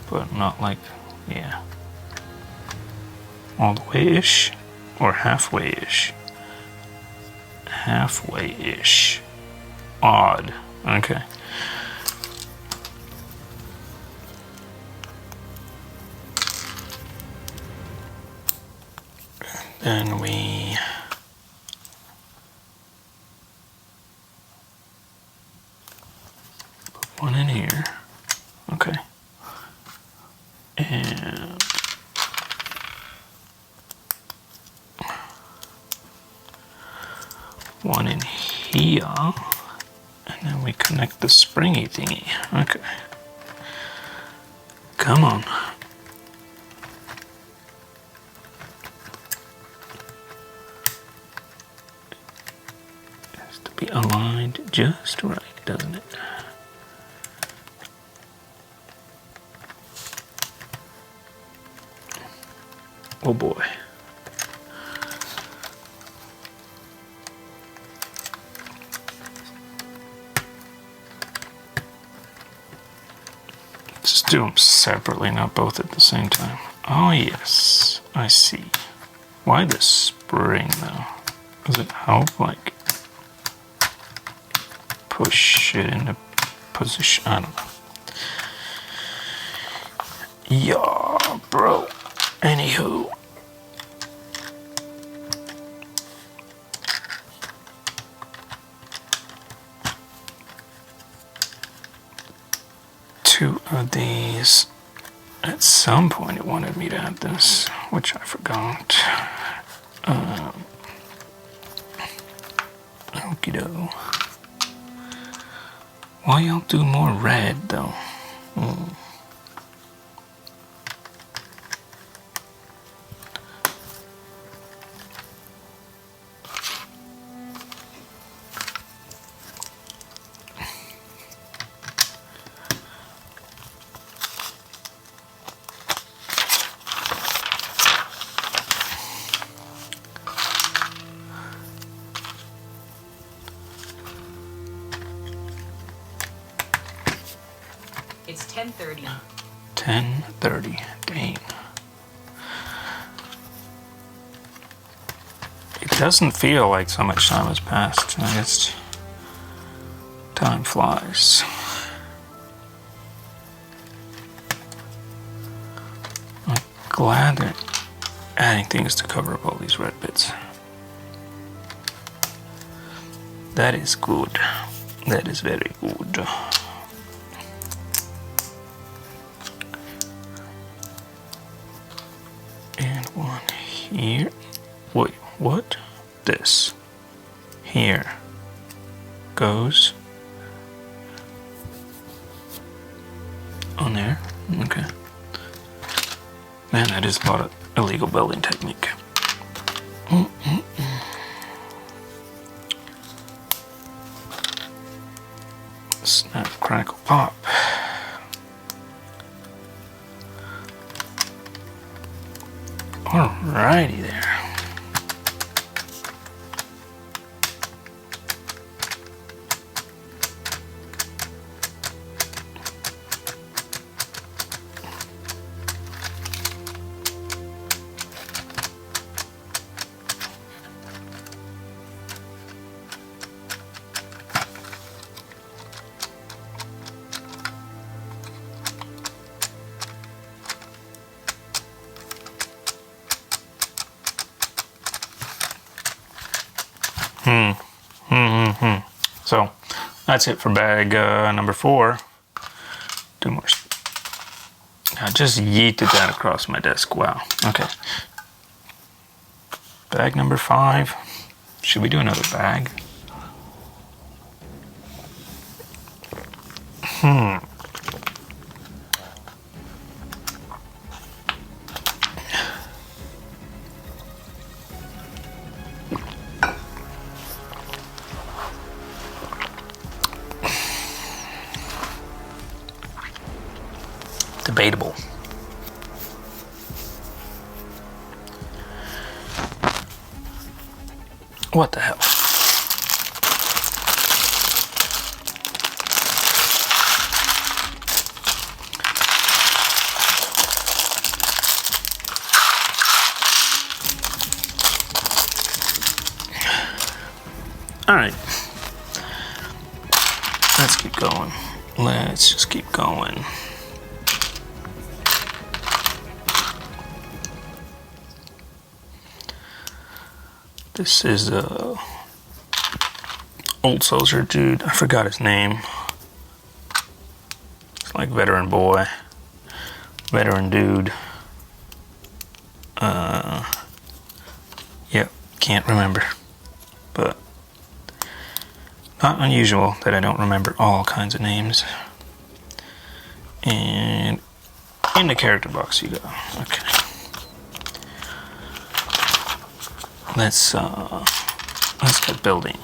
But not like, yeah. All the way-ish? Or halfway-ish? Halfway-ish. Odd. Okay. Then we... put one in here. Okay. And... one in here. And then we connect the springy thingy. Okay. Come on. It has to be aligned just right, doesn't it? Oh boy. Let's do them separately, not both at the same time. Oh yes, I see. Why the spring though? Does it help like push it into position? I don't know. Yeah, bro. Anywho. Two of these. At some point it wanted me to add this, which I forgot. Okie doke. Why y'all do more red though? It's 10:30. 10:30. Dang. It doesn't feel like so much time has passed. I guess time flies. I'm glad they're adding things to cover up all these red bits. That is good. That is very good. And one here. Wait, what? This. Here. Goes. On there. Okay. Man, that is a lot of illegal building technique. Snap, crackle, pop. Alrighty there. So that's it for bag number 4. 2 more. I just yeeted that across my desk. Wow. Okay. Bag number 5. Should we do another bag? Debatable. What the hell? All right. Let's keep going. Let's just keep going. This is a old soldier dude. I forgot his name. It's like veteran boy, veteran dude. Yep, can't remember. But not unusual that I don't remember all kinds of names. And in the character box you go. Okay. Let's get building.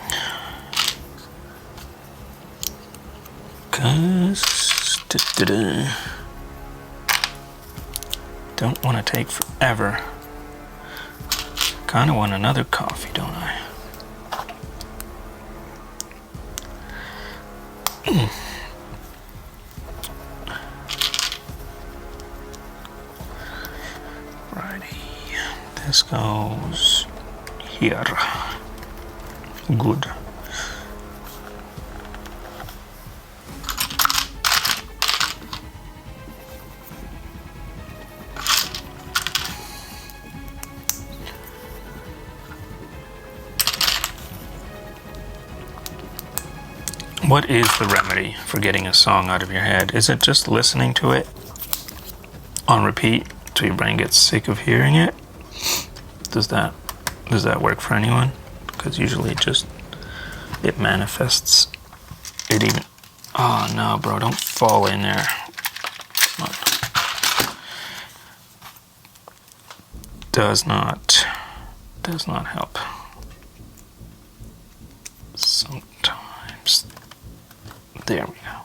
Cause don't want to take forever. Kind of want another coffee, don't I? Righty. This goes here. Good. What is the remedy for getting a song out of your head? Is it just listening to it on repeat till your brain gets sick of hearing it? Does that work for anyone? Because usually it manifests. It even. Oh no, bro! Don't fall in there. Come on. Does not help. Sometimes. There we go.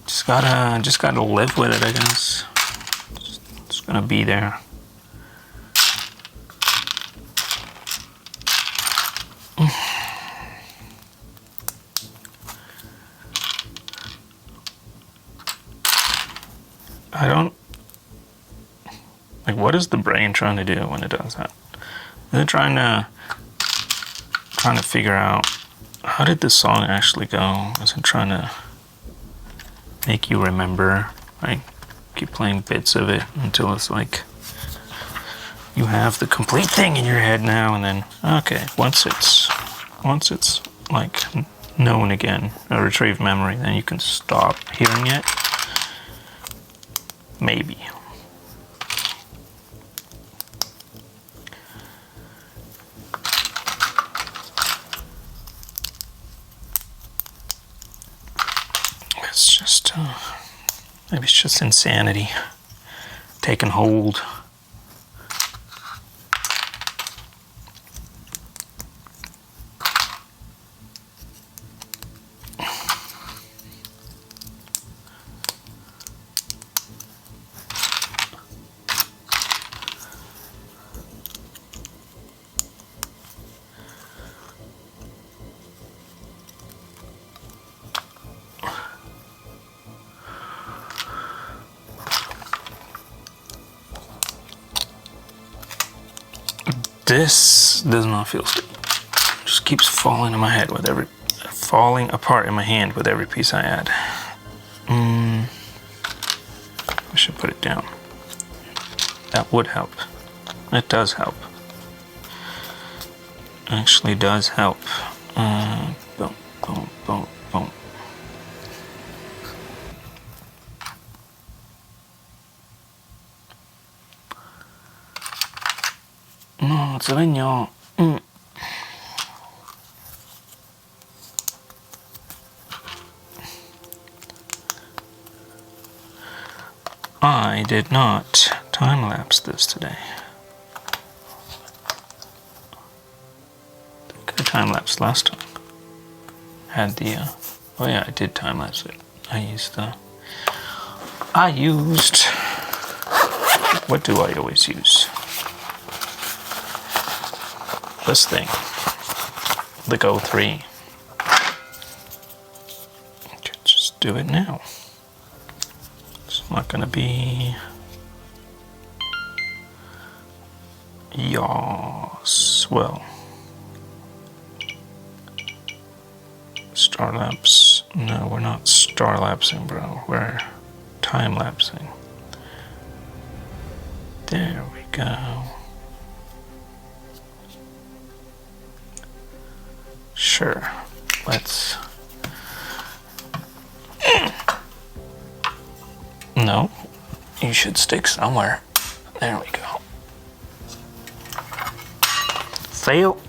Just gotta live with it, I guess. It's gonna be there. I don't like. What is the brain trying to do when it does that? Is it trying to figure out how did this song actually go? Is it trying to make you remember? Like keep playing bits of it until it's like you have the complete thing in your head now, and then okay, once it's like known again, a retrieved memory, then you can stop hearing it. Maybe. it's just, maybe it's just insanity taking hold. This does not feel straight. It just keeps falling in my head with falling apart in my hand with every piece I add. I should put it down. That would help. It does help. Actually does help. Boom, boom, boom, boom. No, svegno. I did not time-lapse this today. I think I time-lapsed last time. Had the, oh yeah, I did time-lapse it. I used, what do I always use? This thing, the Go 3. Just do it now. It's not gonna be yaws. Well, star lapse. No, we're not star lapsing, bro. We're time lapsing. There we go. Sure, let's. No, you should stick somewhere. There we go. Fail.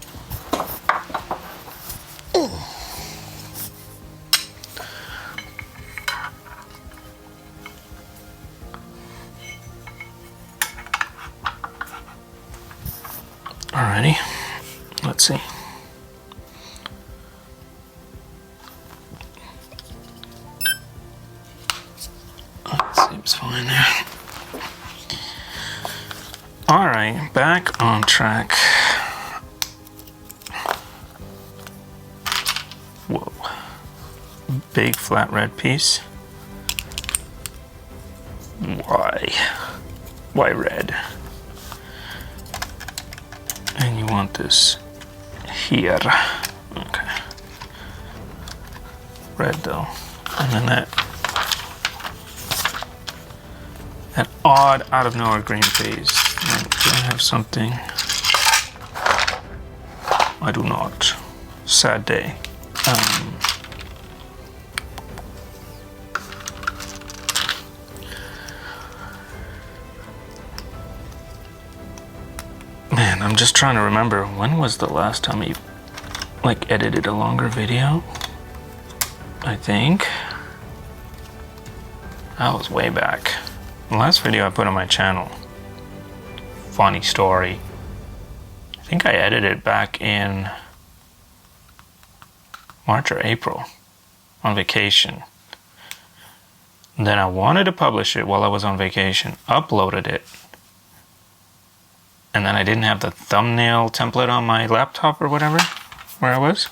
Alrighty, let's see. Seems fine there. Alright, back on track. Whoa. Big flat red piece. Why? Why red? And you want this here. Okay. Red though. And then that odd out of nowhere green phase. Do I have something? I do not. Sad day. Man, I'm just trying to remember, when was the last time you edited a longer video? I think that was way back. The last video I put on my channel, funny story, I think I edited it back in March or April on vacation. And then I wanted to publish it while I was on vacation, uploaded it, and then I didn't have the thumbnail template on my laptop or whatever, where I was.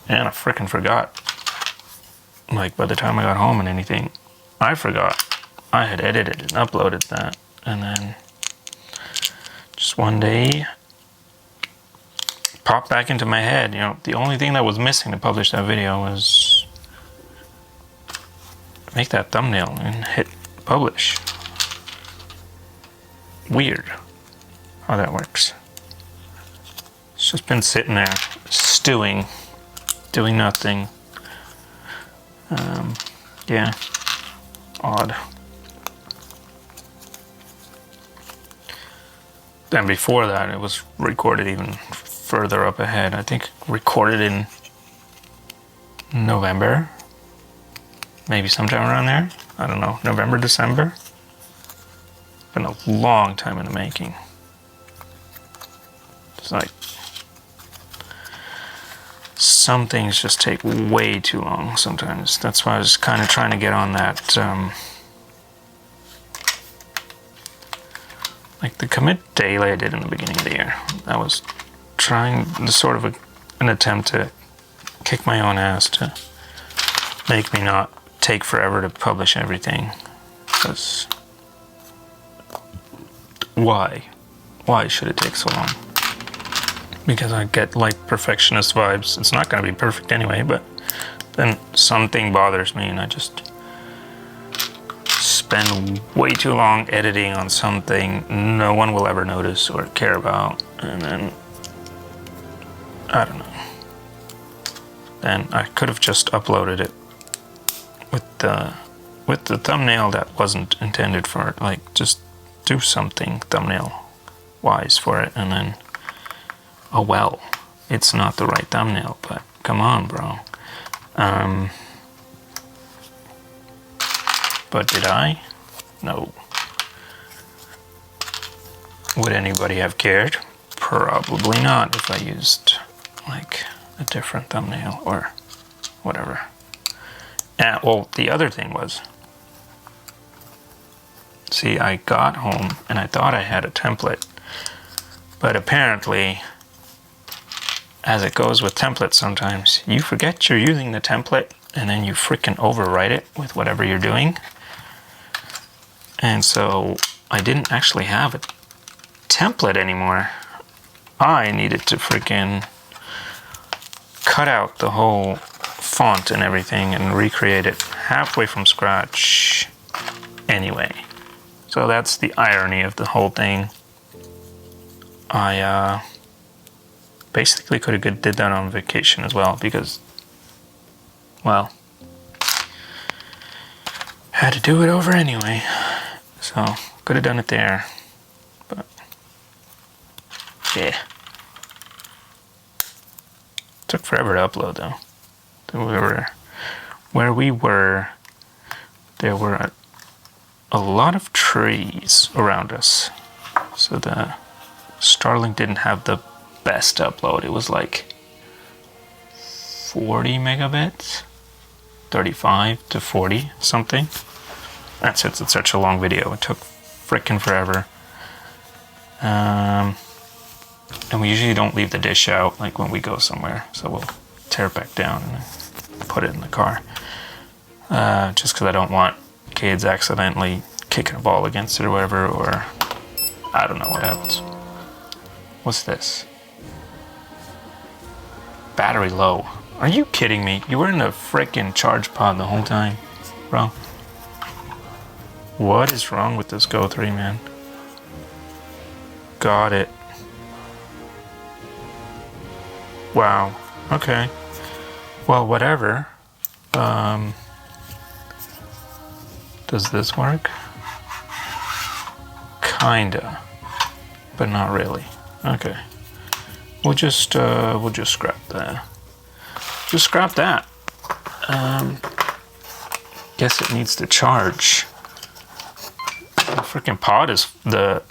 And I freaking forgot. Like, by the time I got home and anything, I forgot I had edited and uploaded that. And then just one day, popped back into my head, you know, the only thing that was missing to publish that video was make that thumbnail and hit publish. Weird how that works. It's just been sitting there, stewing, doing nothing. Yeah, odd. Then before that, it was recorded even further up ahead. I think recorded in November maybe sometime around there. I don't know, November, December. Been a long time in the making. It's like some things just take way too long sometimes. That's why I was kind of trying to get on that, like the commit daily I did in the beginning of the year. I was trying to sort of an attempt to kick my own ass to make me not take forever to publish everything. Because why should it take so long? Because I get like perfectionist vibes. It's not going to be perfect anyway, but then something bothers me and I just spend way too long editing on something no one will ever notice or care about, and then I don't know. Then I could have just uploaded it with the thumbnail that wasn't intended for it. Like, just do something thumbnail wise for it, and then, oh well, it's not the right thumbnail, but come on, bro. But did I? No. Would anybody have cared? Probably not if I used like a different thumbnail or whatever. And well, the other thing was, see, I got home and I thought I had a template, but apparently, as it goes with templates sometimes, you forget you're using the template and then you freaking overwrite it with whatever you're doing. And so I didn't actually have a template anymore. I needed to freaking cut out the whole font and everything and recreate it halfway from scratch anyway. So that's the irony of the whole thing. I basically could have did that on vacation as well, because, well, had to do it over anyway. So could have done it there, but yeah. Took forever to upload though. Where we were, there were a lot of trees around us, so the Starlink didn't have the best upload. It was like 40 megabits, 35 to 40 something. That's it. It's such a long video. It took frickin' forever. And we usually don't leave the dish out like when we go somewhere, so we'll tear it back down and put it in the car. Just because I don't want kids accidentally kicking a ball against it or whatever, or I don't know what happens. What's this? Battery low. Are you kidding me? You were in a frickin' charge pod the whole time, bro. What is wrong with this Go 3, man? Got it. Wow. Okay. Well, whatever. Does this work? Kinda, but not really. Okay. We'll just scrap that. Just scrap that. Guess it needs to charge. The freaking pod is the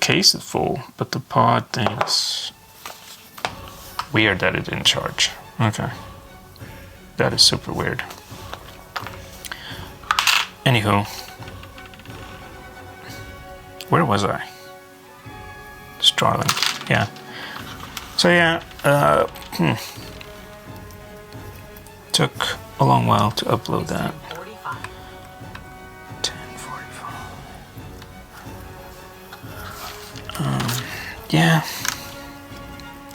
case is full, but the pod thinks weird that it didn't charge. Okay. That is super weird. Anywho, where was I? Starlink, yeah. So yeah, took a long while to upload that. 10:45. Yeah.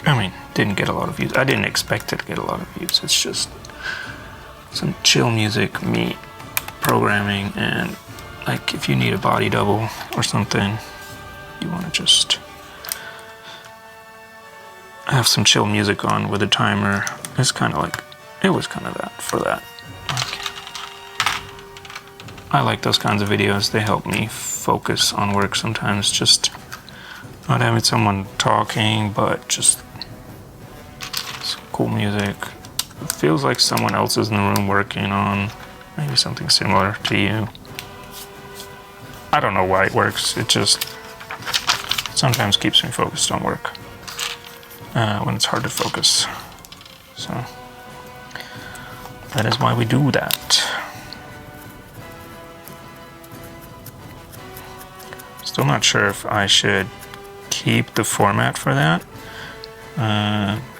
I mean, didn't get a lot of views. I didn't expect it to get a lot of views. It's just some chill music, me programming, and like if you need a body double or something, you want to just have some chill music on with a timer. It's kind of like, it was kind of that for that. Okay. I like those kinds of videos. They help me focus on work sometimes. Just not having someone talking, but just some cool music, It feels like someone else is in the room working on maybe something similar to you. I don't know why it works. It just sometimes keeps me focused on work when it's hard to focus. So that is why we do that. Still not sure if I should keep the format for that.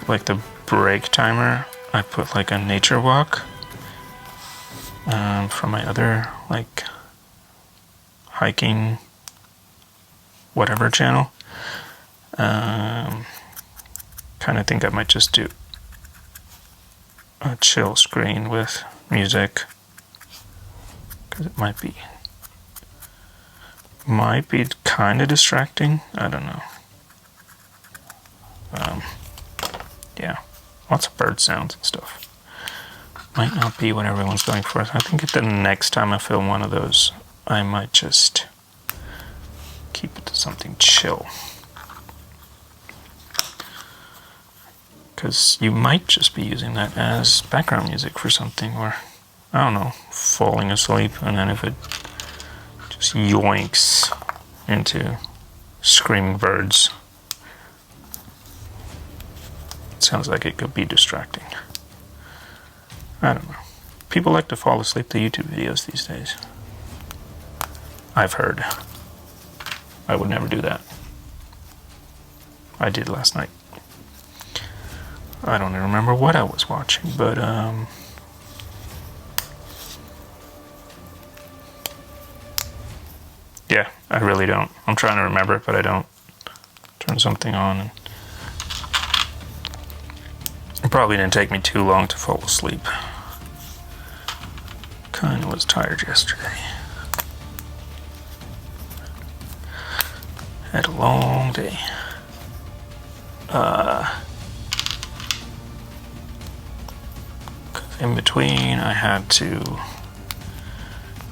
Like the break timer, I put like a nature walk from my other like hiking whatever channel. Kind of think I might just do a chill screen with music, because it might be kind of distracting. I don't know. Yeah, lots of bird sounds and stuff. Might not be what everyone's going for. I think the next time I film one of those, I might just keep it to something chill. Because you might just be using that as background music for something, or, I don't know, falling asleep, and then if it just yoinks into screaming birds, it sounds like it could be distracting. I don't know. People like to fall asleep to YouTube videos these days. I've heard. I would never do that. I did last night. I don't even remember what I was watching, but yeah, I really don't. I'm trying to remember it, but I don't. Turn something on, and it probably didn't take me too long to fall asleep. Kinda was tired yesterday. Had a long day. In between, I had to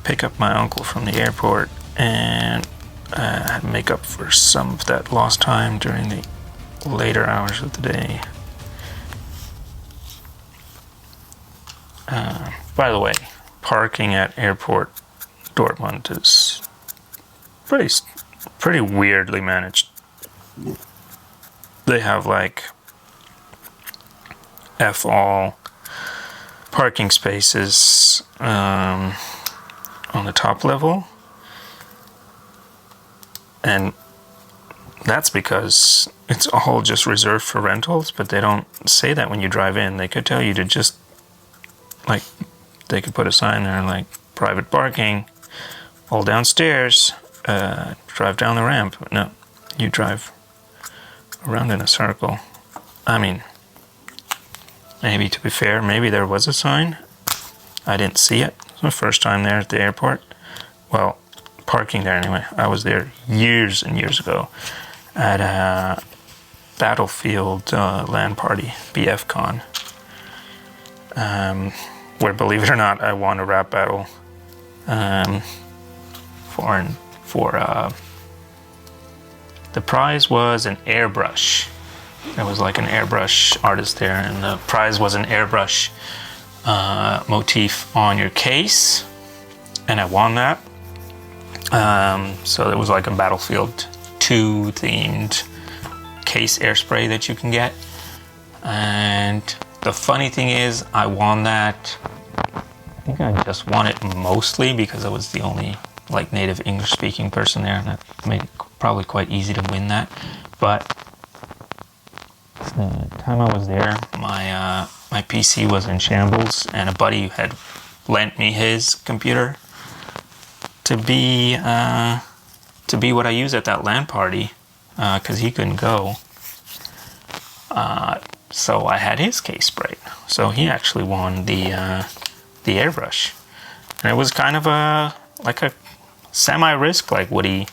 pick up my uncle from the airport, and I had to make up for some of that lost time during the later hours of the day. By the way, parking at airport Dortmund is pretty weirdly managed. They have like all parking spaces on the top level, and that's because it's all just reserved for rentals, but they don't say that when you drive in. They could tell you to just, like, they could put a sign there like private parking, all downstairs, drive down the ramp. No, you drive around in a circle. I mean, maybe, to be fair, maybe there was a sign. I didn't see it. It was my first time there at the airport. Well, parking there anyway. I was there years and years ago at a Battlefield LAN party, BFCon, where, believe it or not, I won a rap battle for the prize was an airbrush. There was like an airbrush artist there, and the prize was an airbrush motif on your case, and I won that. So it was like a Battlefield 2 themed case airspray that you can get. And the funny thing is, I won that. I think I just won it mostly because I was the only like native English speaking person there, and that made it probably quite easy to win that. But the time I was there, my PC was in shambles, and a buddy had lent me his computer to be what I use at that LAN party, because he couldn't go. So I had his case sprayed. So he actually won the airbrush, and it was kind of a semi-risk. Like, would he,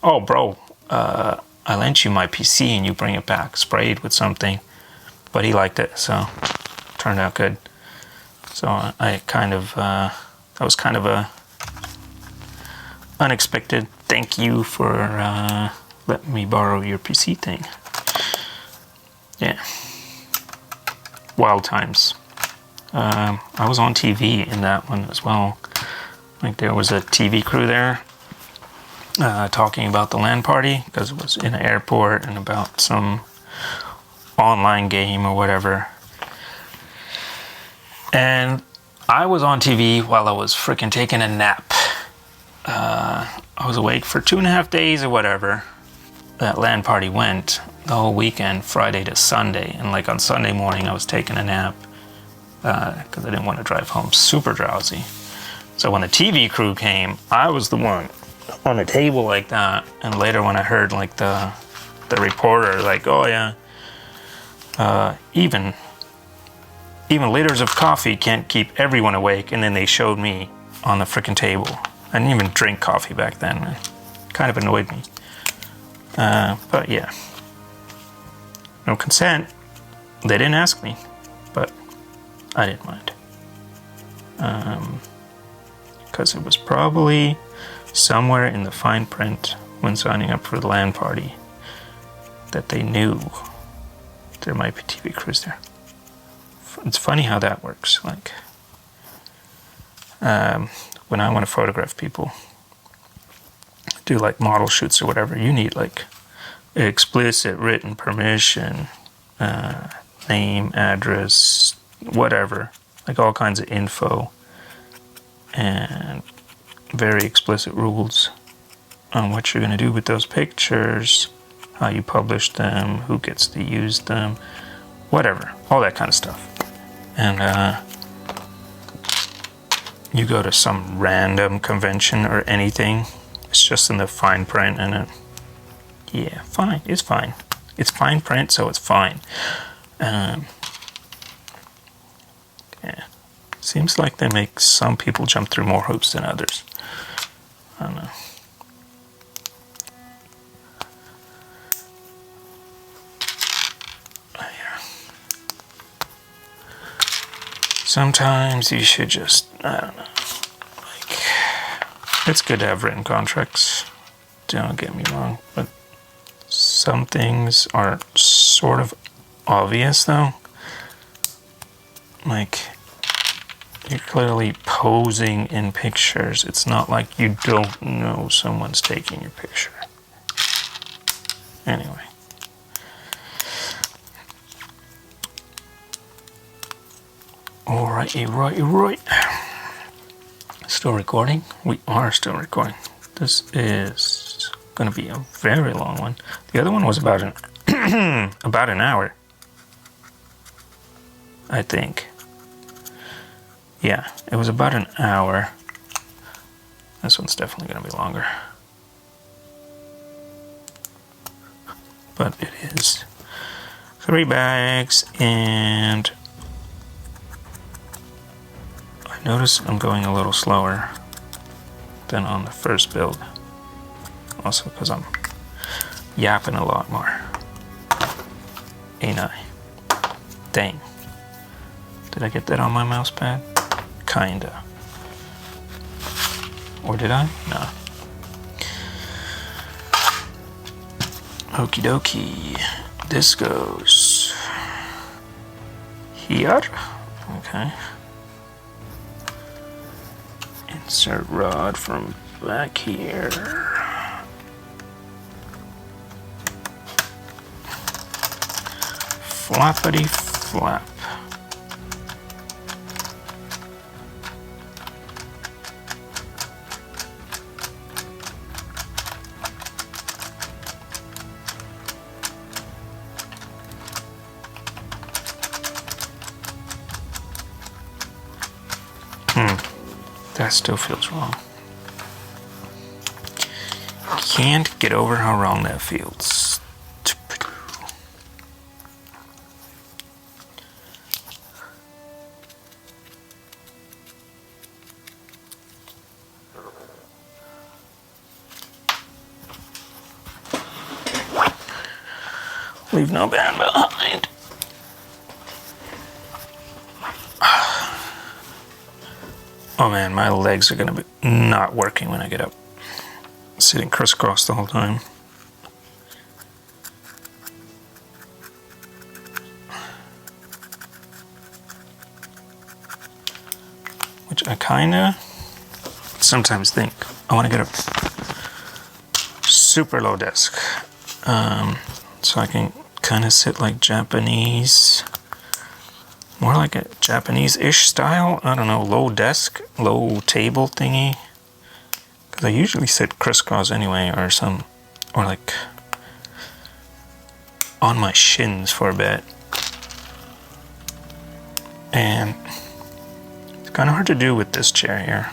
oh bro, I lent you my PC and you bring it back sprayed with something, but he liked it, so it turned out good. So I kind of, that was kind of a unexpected thank you for letting me borrow your PC thing. Yeah. Wild Times. I was on TV in that one as well. Like there was a TV crew there talking about the LAN party because it was in an airport and about some online game or whatever. And I was on TV while I was freaking taking a nap. I was awake for 2.5 days or whatever. That LAN party went the whole weekend, Friday to Sunday. And like on Sunday morning, I was taking a nap because I didn't want to drive home super drowsy. So when the TV crew came, I was the one on a table like that. And later when I heard like the reporter like, oh yeah, even liters of coffee can't keep everyone awake. And then they showed me on the frickin' table. I didn't even drink coffee back then. It kind of annoyed me. But yeah, no consent. They didn't ask me, but I didn't mind. Because it was probably somewhere in the fine print when signing up for the LAN party that they knew there might be TV crews there. It's funny how that works. Like, when I want to photograph people, do like model shoots or whatever, you need like explicit written permission, name, address, whatever, like all kinds of info, and very explicit rules on what you're going to do with those pictures, how you publish them, who gets to use them, whatever, all that kind of stuff. And you go to some random convention or anything, it's just in the fine print, and yeah, fine, it's fine. It's fine print, so it's fine. Yeah. Seems like they make some people jump through more hoops than others. I don't know. Yeah. Sometimes you should just, I don't know. Like, it's good to have written contracts. Don't get me wrong, but some things are sort of obvious though. Like, you're clearly posing in pictures. It's not like you don't know someone's taking your picture. Anyway. Right. Still recording? We are still recording. This is going to be a very long one. The other one was about an hour, I think. Yeah, it was about an hour. This one's definitely going to be longer. But it is 3 bags, and I notice I'm going a little slower than on the first build. Also because I'm yapping a lot more. Ain't I? Dang. Did I get that on my mouse pad? Kinda. Or did I? No. Okie dokie. This goes here. Okay. Insert rod from back here. Flappity flap. That still feels wrong. Can't get over how wrong that feels. Leave no band behind. Oh man, my legs are gonna be not working when I get up. Sitting crisscross the whole time. kinda sometimes think I want to get a super low desk, so I can kind of sit like Japanese, more like a Japanese-ish style. I don't know, low desk, low table thingy. Because I usually sit crisscross anyway, or like on my shins for a bit. And it's kind of hard to do with this chair here.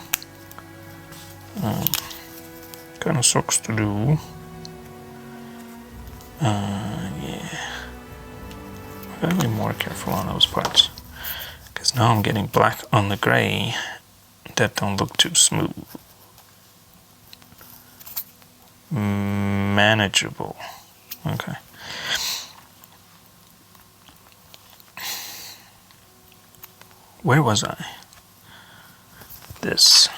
Kind of sucks to do. Yeah. I gotta be more careful on those parts. Because now I'm getting black on the gray. That don't look too smooth. Manageable. Okay. Where was I? This.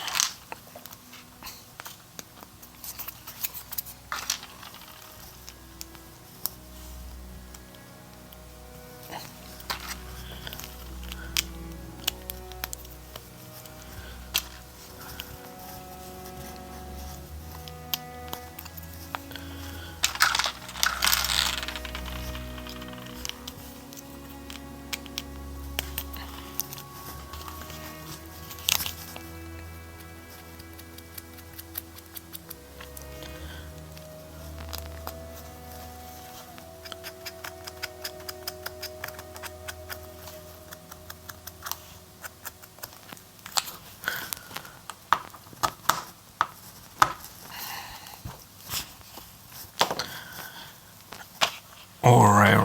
Alright.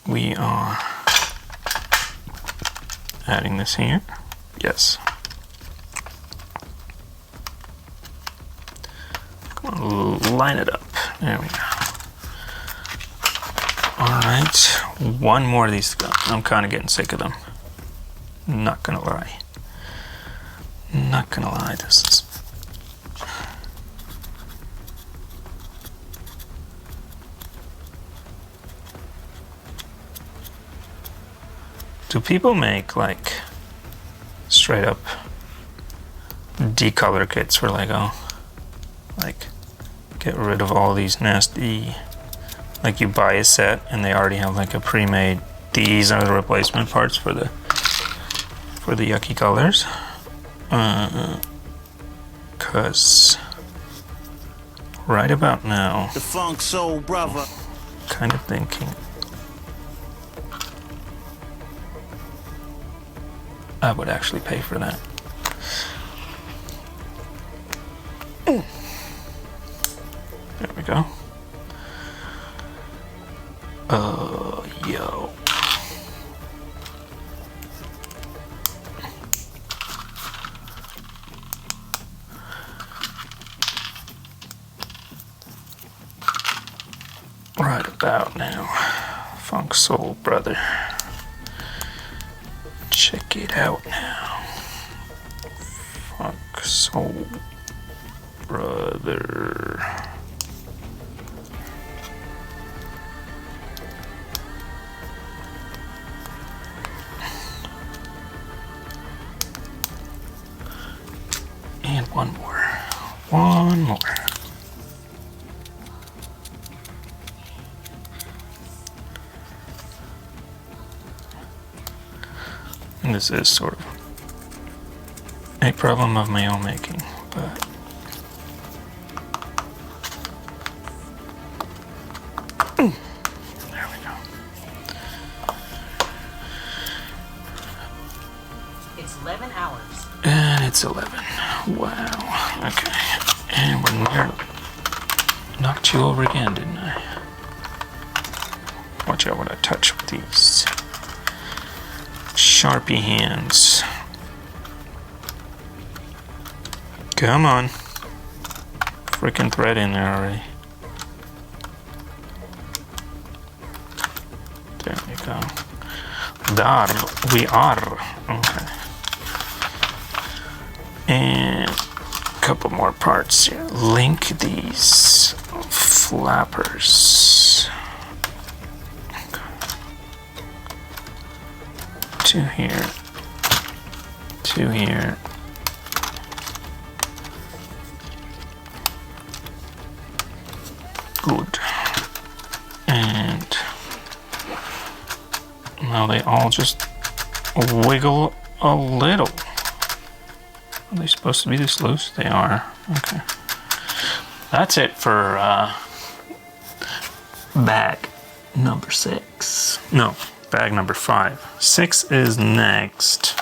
We are adding this here. Yes. Come on, line it up. There we go. Alright, one more of these to go. I'm kind of getting sick of them. Not gonna lie. This is... Do people make like straight up decolor kits for Lego? Like get rid of all these nasty, like you buy a set and they already have like a pre-made, these are the replacement parts for the yucky colors. Cause right about now, the funk soul brother, kind of thinking I would actually pay for that. There we go. Yo. Right about now. Funk soul brother. Check it out now. Funk soul brother. And one more. And this is sort of a problem of my own making, but there we go. It's 11 hours. And it's 11. Wow. Okay. And we're near. Knocked you over again, didn't I? Watch out what I touch with these Sharpie hands. Come on. Freaking thread in there already. There we go. There we are. Okay. And a couple more parts here. Link these flappers to here. 2 here. Good. And now they all just wiggle a little. Are they supposed to be this loose? They are. Okay. That's it for bag number 6. No, bag number 5. 6 is next.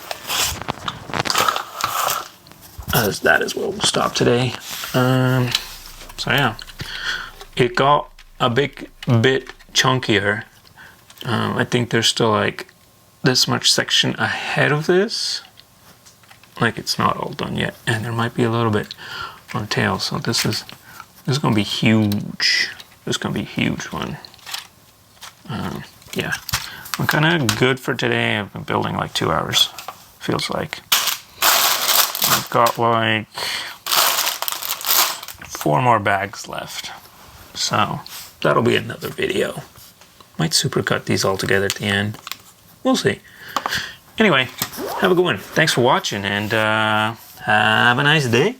As that is where we'll stop today. So yeah, it got a bit chunkier. I think there's still like this much section ahead of this. Like it's not all done yet, and there might be a little bit on the tail. So this is gonna be huge. This is gonna be a huge one. Yeah, I'm kind of good for today. I've been building like 2 hours. Feels like I've got like 4 more bags left. So that'll be another video. Might supercut these all together at the end. We'll see. Anyway, have a good one. Thanks for watching, and have a nice day.